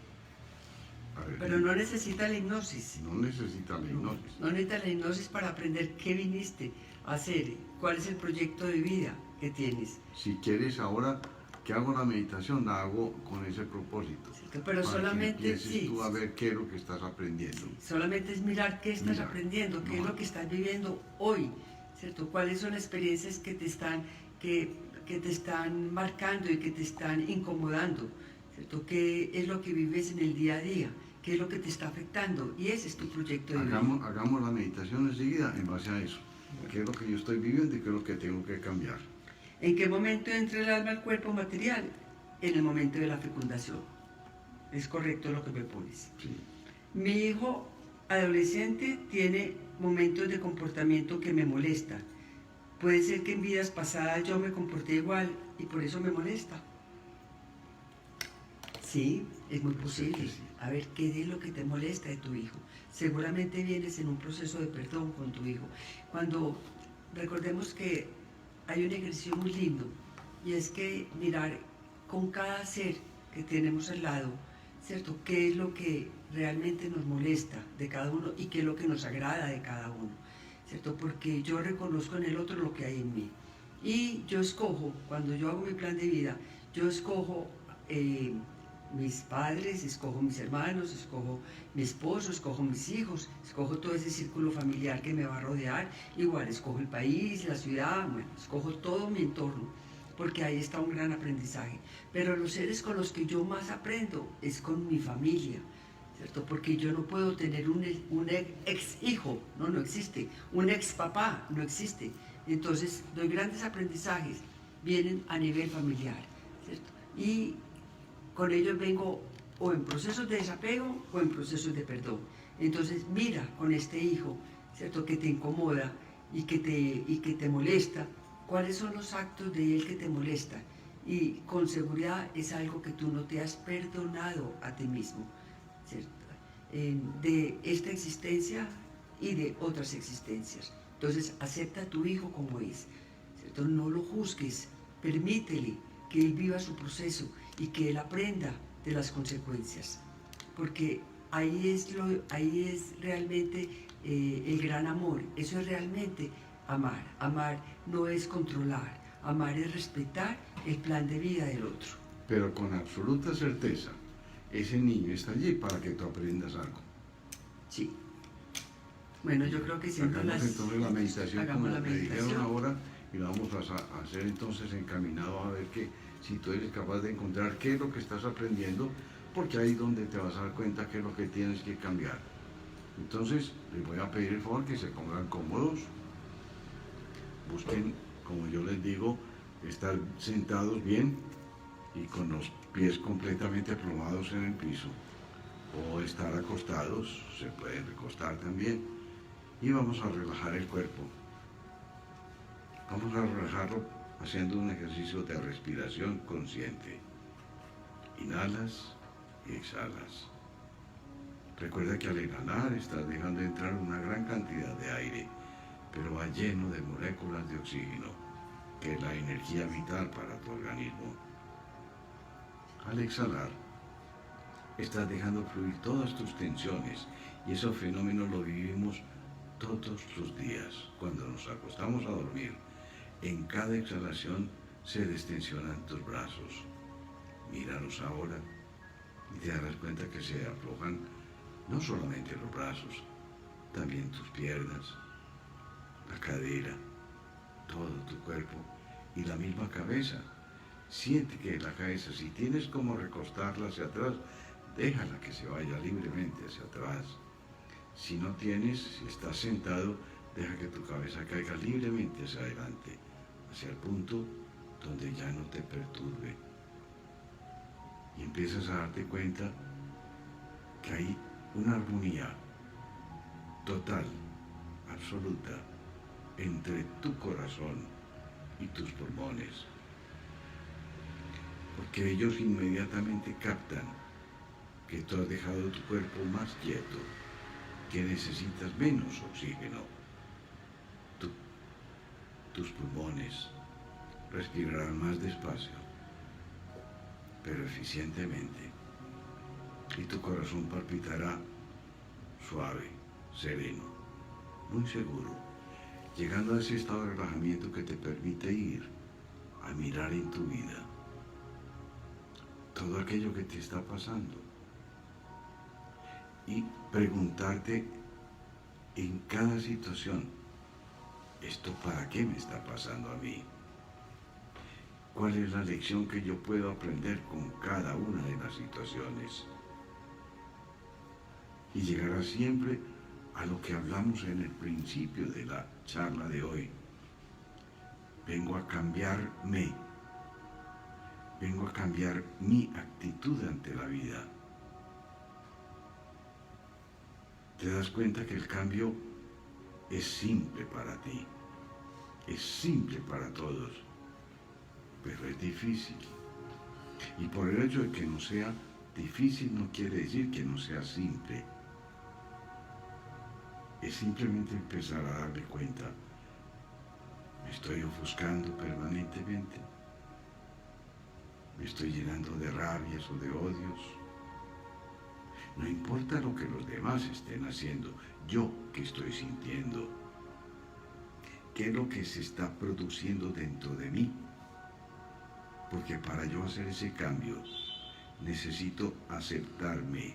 Pero no necesita la hipnosis. No necesita la hipnosis. No necesita la hipnosis para aprender qué viniste a hacer, cuál es el proyecto de vida que tienes. Si quieres ahora que hago la meditación, la hago con ese propósito. ¿Cierto? Pero solamente sí, tú a ver qué es lo que estás aprendiendo. Solamente es mirar qué estás aprendiendo, qué es lo que estás viviendo hoy, ¿cierto? ¿Cuáles son las experiencias que te están marcando y que te están incomodando? ¿Cierto? ¿Qué es lo que vives en el día a día? ¿Qué es lo que te está afectando? Y ese es tu proyecto de vida. Hagamos la meditación enseguida en base a eso. ¿Qué es lo que yo estoy viviendo y qué es lo que tengo que cambiar? ¿En qué momento entra el alma al cuerpo material? En el momento de la fecundación. Es correcto lo que me pones. Sí. Mi hijo adolescente tiene momentos de comportamiento que me molesta. Puede ser que en vidas pasadas yo me comporté igual y por eso me molesta. Sí, es muy posible. Sí. A ver, ¿qué es lo que te molesta de tu hijo? Seguramente vienes en un proceso de perdón con tu hijo. Recordemos que hay un ejercicio muy lindo, y es que mirar con cada ser que tenemos al lado, ¿cierto? ¿Qué es lo que realmente nos molesta de cada uno y qué es lo que nos agrada de cada uno? ¿Cierto? Porque yo reconozco en el otro lo que hay en mí. Y yo escojo, cuando yo hago mi plan de vida, yo escojo mis padres, escojo mis hermanos, escojo mi esposo, escojo mis hijos, escojo todo ese círculo familiar que me va a rodear, igual escojo el país, la ciudad, bueno, escojo todo mi entorno, porque ahí está un gran aprendizaje. Pero los seres con los que yo más aprendo es con mi familia, ¿cierto? Porque yo no puedo tener un ex hijo, no existe. Un ex papá, no existe. Entonces, los grandes aprendizajes vienen a nivel familiar, ¿cierto? Y con ellos vengo o en procesos de desapego o en procesos de perdón. Entonces, mira con este hijo, ¿cierto?, que te incomoda y que te molesta, cuáles son los actos de él que te molestan. Y con seguridad es algo que tú no te has perdonado a ti mismo, ¿cierto? De esta existencia y de otras existencias. Entonces, acepta a tu hijo como es, ¿cierto? No lo juzgues, permítele que él viva su proceso y que él aprenda de las consecuencias, porque ahí es realmente el gran amor. Eso es realmente amar. Amar no es controlar, amar es respetar el plan de vida del otro. Pero con absoluta certeza, ese niño está allí para que tú aprendas algo. Sí. Bueno, yo creo que siendo hagamos entonces la meditación hagamos como la me dijeron meditación ahora, y la vamos a hacer entonces encaminado a ver que si tú eres capaz de encontrar qué es lo que estás aprendiendo, porque ahí es donde te vas a dar cuenta qué es lo que tienes que cambiar. Entonces, les voy a pedir el favor que se pongan cómodos, busquen, como yo les digo, estar sentados bien y con los pies completamente aplomados en el piso, o estar acostados, se pueden recostar también, y vamos a relajar el cuerpo. Vamos a relajarlo haciendo un ejercicio de respiración consciente. Inhalas y exhalas. Recuerda que al inhalar estás dejando entrar una gran cantidad de aire, pero va lleno de moléculas de oxígeno, que es la energía vital para tu organismo. Al exhalar, estás dejando fluir todas tus tensiones, y esos fenómenos los vivimos todos los días. Cuando nos acostamos a dormir, en cada exhalación se destensionan tus brazos. Míralos ahora y te darás cuenta que se aflojan no solamente los brazos, también tus piernas, la cadera, todo tu cuerpo y la misma cabeza. Siente que la cabeza, si tienes como recostarla hacia atrás, déjala que se vaya libremente hacia atrás. Si no tienes, si estás sentado, deja que tu cabeza caiga libremente hacia adelante, hacia el punto donde ya no te perturbe. Y empiezas a darte cuenta que hay una armonía total, absoluta, entre tu corazón y tus pulmones. Porque ellos inmediatamente captan que tú has dejado tu cuerpo más quieto, que necesitas menos oxígeno. Tus pulmones respirarán más despacio, pero eficientemente, y tu corazón palpitará suave, sereno, muy seguro, llegando a ese estado de relajamiento que te permite ir a mirar en tu vida todo aquello que te está pasando y preguntarte en cada situación: ¿esto para qué me está pasando a mí? ¿Cuál es la lección que yo puedo aprender con cada una de las situaciones? Y llegará siempre a lo que hablamos en el principio de la charla de hoy. Vengo a cambiarme. Vengo a cambiar mi actitud ante la vida. Te das cuenta que el cambio es simple para ti, es simple para todos, pero es difícil. Y por el hecho de que no sea difícil no quiere decir que no sea simple. Es simplemente empezar a darme cuenta: me estoy ofuscando permanentemente, me estoy llenando de rabias o de odios. No importa lo que los demás estén haciendo, yo qué estoy sintiendo, qué es lo que se está produciendo dentro de mí. Porque para yo hacer ese cambio necesito aceptarme.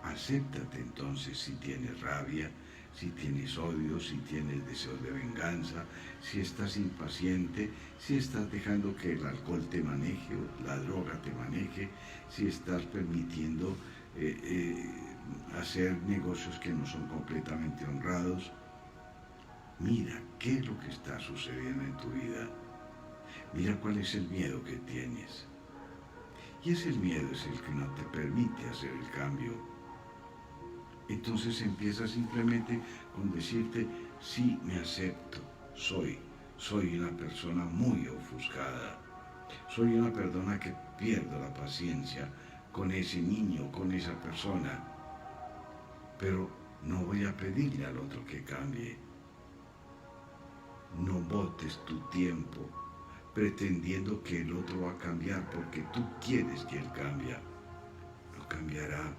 Acéptate entonces si tienes rabia, si tienes odio, si tienes deseos de venganza, si estás impaciente, si estás dejando que el alcohol te maneje o la droga te maneje, si estás permitiendo hacer negocios que no son completamente honrados. Mira qué es lo que está sucediendo en tu vida. Mira cuál es el miedo que tienes. Y ese miedo es el que no te permite hacer el cambio. Entonces empieza simplemente con decirte, sí, me acepto, soy una persona muy ofuscada. Soy una persona que pierdo la paciencia con ese niño, con esa persona. Pero no voy a pedirle al otro que cambie. No botes tu tiempo pretendiendo que el otro va a cambiar porque tú quieres que él cambie. No cambiará.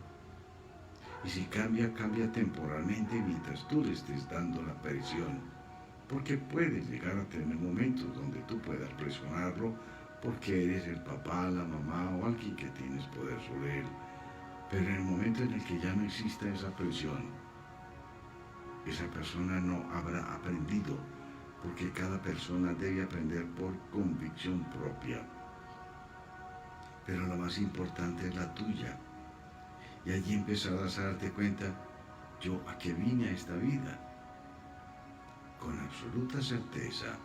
Y si cambia, cambia temporalmente mientras tú le estés dando la presión. Porque puedes llegar a tener momentos donde tú puedas presionarlo porque eres el papá, la mamá o alguien que tienes poder sobre él. Pero en el momento en el que ya no exista esa presión, esa persona no habrá aprendido, porque cada persona debe aprender por convicción propia. Pero la más importante es la tuya. Y allí empezarás a darte cuenta, yo a qué vine a esta vida. Con absoluta certeza,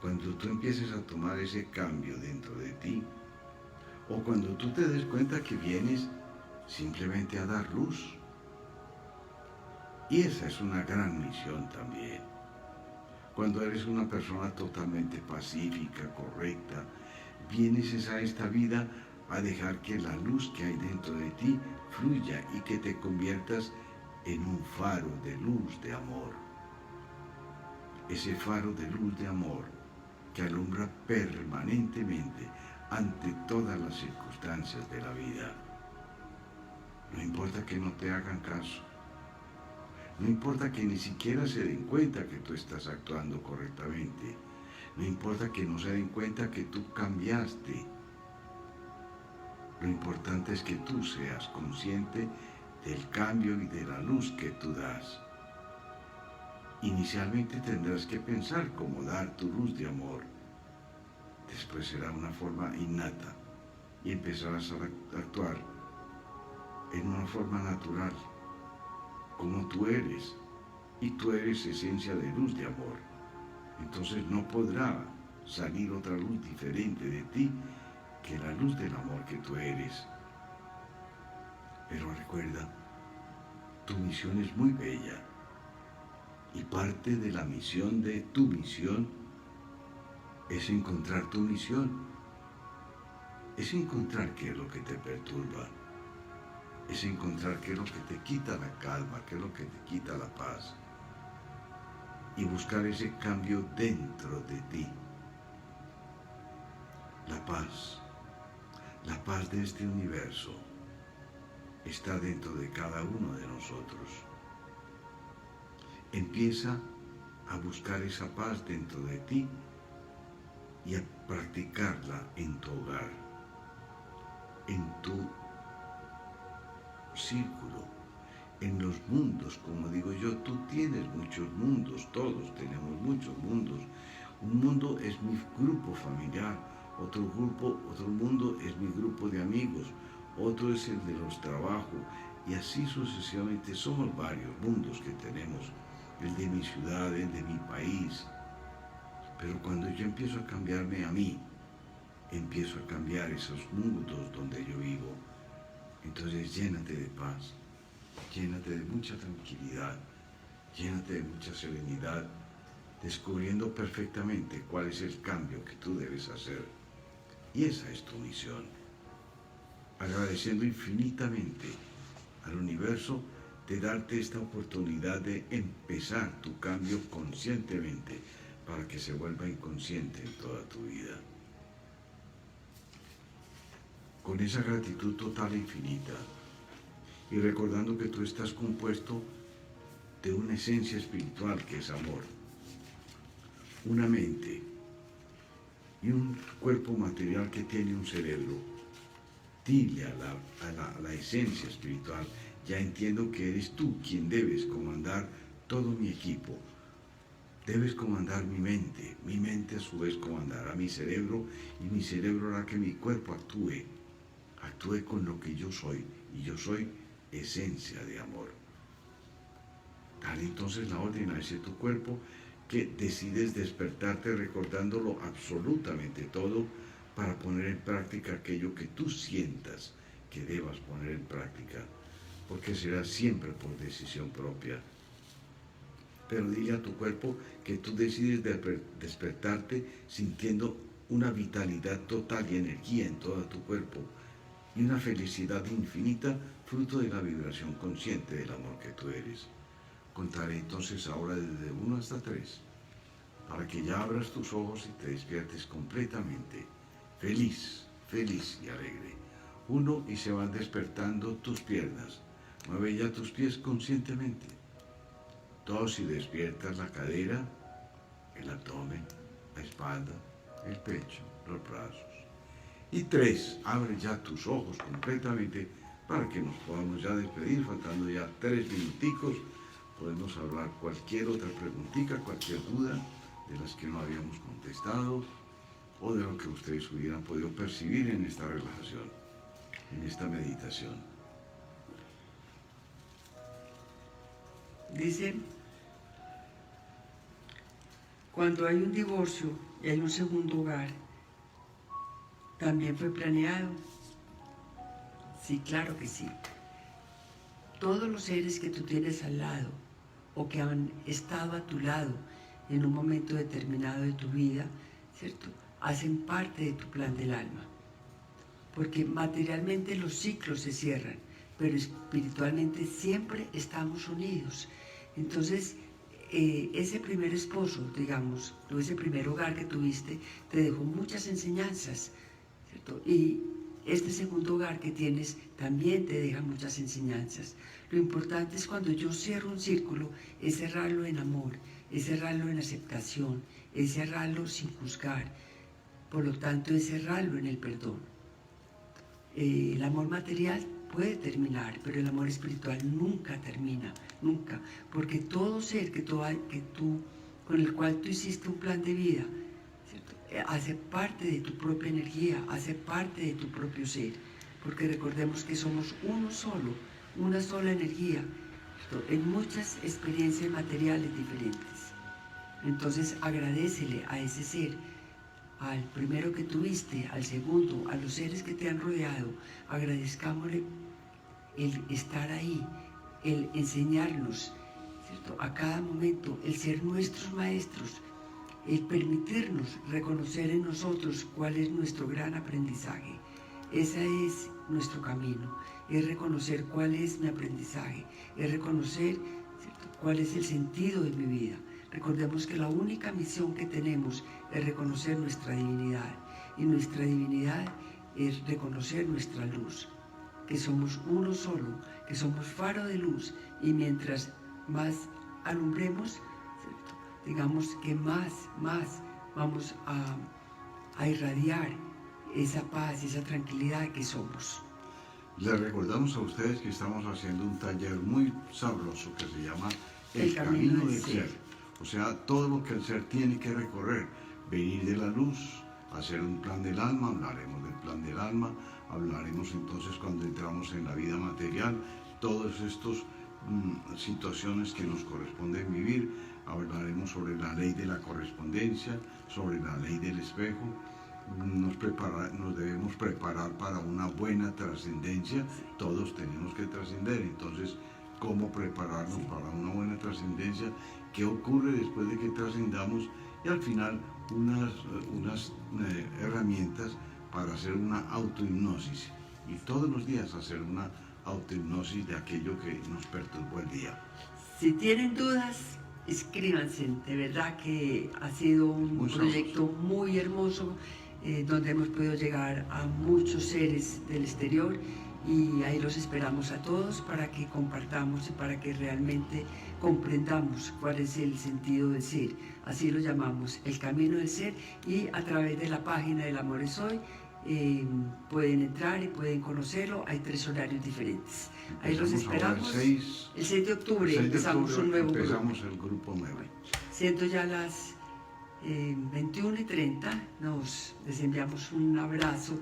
cuando tú empieces a tomar ese cambio dentro de ti, o cuando tú te des cuenta que vienes simplemente a dar luz. Y esa es una gran misión también. Cuando eres una persona totalmente pacífica, correcta, vienes a esta vida a dejar que la luz que hay dentro de ti fluya y que te conviertas en un faro de luz, de amor. Ese faro de luz, de amor, que alumbra permanentemente ante todas las circunstancias de la vida. No importa que no te hagan caso. No importa que ni siquiera se den cuenta que tú estás actuando correctamente. No importa que no se den cuenta que tú cambiaste. Lo importante es que tú seas consciente del cambio y de la luz que tú das. Inicialmente tendrás que pensar cómo dar tu luz de amor. Después será una forma innata y empezarás a actuar en una forma natural, como tú eres, y tú eres esencia de luz de amor. Entonces no podrá salir otra luz diferente de ti que la luz del amor que tú eres. Pero recuerda, tu misión es muy bella, y parte de la misión de tu misión es encontrar tu misión, es encontrar qué es lo que te perturba, es encontrar qué es lo que te quita la calma, qué es lo que te quita la paz, y buscar ese cambio dentro de ti. La paz de este universo está dentro de cada uno de nosotros. Empieza a buscar esa paz dentro de ti y a practicarla en tu hogar, en tu círculo, en los mundos. Como digo yo, tú tienes muchos mundos, todos tenemos muchos mundos. Un mundo es mi grupo familiar, otro mundo es mi grupo de amigos, otro es el de los trabajos, y así sucesivamente. Somos varios mundos que tenemos, el de mi ciudad, el de mi país. Pero cuando yo empiezo a cambiarme a mí, empiezo a cambiar esos mundos donde yo vivo. Entonces llénate de paz, llénate de mucha tranquilidad, llénate de mucha serenidad, descubriendo perfectamente cuál es el cambio que tú debes hacer. Y esa es tu misión. Agradeciendo infinitamente al universo de darte esta oportunidad de empezar tu cambio conscientemente para que se vuelva inconsciente en toda tu vida. Con esa gratitud total e infinita, y recordando que tú estás compuesto de una esencia espiritual que es amor, una mente y un cuerpo material que tiene un cerebro, dile a la esencia espiritual: ya entiendo que eres tú quien debes comandar todo mi equipo. Debes comandar mi mente a su vez comandará mi cerebro y mi cerebro hará que mi cuerpo actúe con lo que yo soy, y yo soy esencia de amor. Dale entonces la orden a ese tu cuerpo que decides despertarte recordándolo absolutamente todo para poner en práctica aquello que tú sientas que debas poner en práctica, porque será siempre por decisión propia. Pero dile a tu cuerpo que tú decides despertarte sintiendo una vitalidad total y energía en todo tu cuerpo y una felicidad infinita fruto de la vibración consciente del amor que tú eres. Contaré entonces ahora desde 1 hasta 3 para que ya abras tus ojos y te despiertes completamente feliz, feliz y alegre. 1 y se van despertando tus piernas. Mueve ya tus pies conscientemente. 2 y despiertas la cadera, el abdomen, la espalda, el pecho, los brazos. Y 3, abre ya tus ojos completamente para que nos podamos ya despedir, faltando ya 3 minuticos. Podemos hablar cualquier otra preguntita, cualquier duda de las que no habíamos contestado o de lo que ustedes hubieran podido percibir en esta relajación, en esta meditación. Dice, cuando hay un divorcio y hay un segundo hogar, ¿también fue planeado? Sí, claro que sí. Todos los seres que tú tienes al lado o que han estado a tu lado en un momento determinado de tu vida, ¿cierto?, hacen parte de tu plan del alma. Porque materialmente los ciclos se cierran, pero espiritualmente siempre estamos unidos. Entonces, ese primer esposo, digamos, o ese primer hogar que tuviste, te dejó muchas enseñanzas, ¿cierto? Y este segundo hogar que tienes también te deja muchas enseñanzas. Lo importante es cuando yo cierro un círculo, es cerrarlo en amor, es cerrarlo en aceptación, es cerrarlo sin juzgar. Por lo tanto, es cerrarlo en el perdón. El amor material puede terminar, pero el amor espiritual nunca termina, nunca, porque todo ser con el cual tú hiciste un plan de vida, ¿cierto?, hace parte de tu propia energía, hace parte de tu propio ser, porque recordemos que somos uno solo, una sola energía, ¿cierto?, en muchas experiencias materiales diferentes. Entonces agradécele a ese ser, al primero que tuviste, al segundo, a los seres que te han rodeado, agradezcámosle el estar ahí, el enseñarnos, ¿cierto?, a cada momento, el ser nuestros maestros, el permitirnos reconocer en nosotros cuál es nuestro gran aprendizaje. Ese es nuestro camino, es reconocer cuál es mi aprendizaje, es reconocer, ¿cierto?, cuál es el sentido de mi vida. Recordemos que la única misión que tenemos es reconocer nuestra divinidad, y nuestra divinidad es reconocer nuestra luz, que somos uno solo, que somos faro de luz, y mientras más alumbremos, ¿cierto?, digamos que más vamos a irradiar esa paz, esa tranquilidad que somos. Les recordamos a ustedes que estamos haciendo un taller muy sabroso que se llama El Camino del Ser. O sea, todo lo que el ser tiene que recorrer, venir de la luz, hacer un plan del alma, hablaremos del plan del alma, hablaremos entonces cuando entramos en la vida material, todas estas situaciones que nos corresponden vivir, hablaremos sobre la ley de la correspondencia, sobre la ley del espejo. Nos debemos preparar para una buena trascendencia, todos tenemos que trascender, entonces, ¿cómo prepararnos para una buena trascendencia? ¿Qué ocurre después de que trascendamos? Y al final, unas herramientas para hacer una autohipnosis, y todos los días hacer una autohipnosis de aquello que nos perturbó el día. Si tienen dudas, escríbanse, de verdad que ha sido un proyecto muy hermoso, donde hemos podido llegar a muchos seres del exterior, y ahí los esperamos a todos para que compartamos y para que realmente comprendamos cuál es el sentido del ser. Así lo llamamos, el camino del ser, y a través de la página del Amor es Hoy pueden entrar y pueden conocerlo. Hay 3 horarios diferentes. Ahí los Empezamos ahora esperamos. El 6 de octubre el 6 de empezamos octubre un nuevo empezamos grupo. el grupo 9. Siendo ya las 21:30, nos les enviamos un abrazo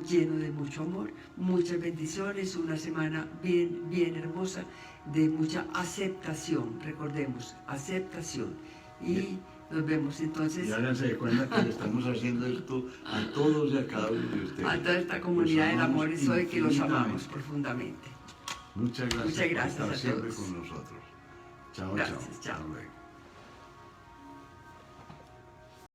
lleno de mucho amor, muchas bendiciones, una semana bien hermosa, de mucha aceptación, recordemos, aceptación. Y nos vemos entonces Y háganse de cuenta que le estamos haciendo esto a todos y a cada uno de ustedes. a toda esta comunidad del amor, amamos eso de que los amamos infinitamente. profundamente. Muchas gracias, Muchas gracias por a estar siempre todos. con nosotros. Chao, Gracias, chao. chao. Hasta luego.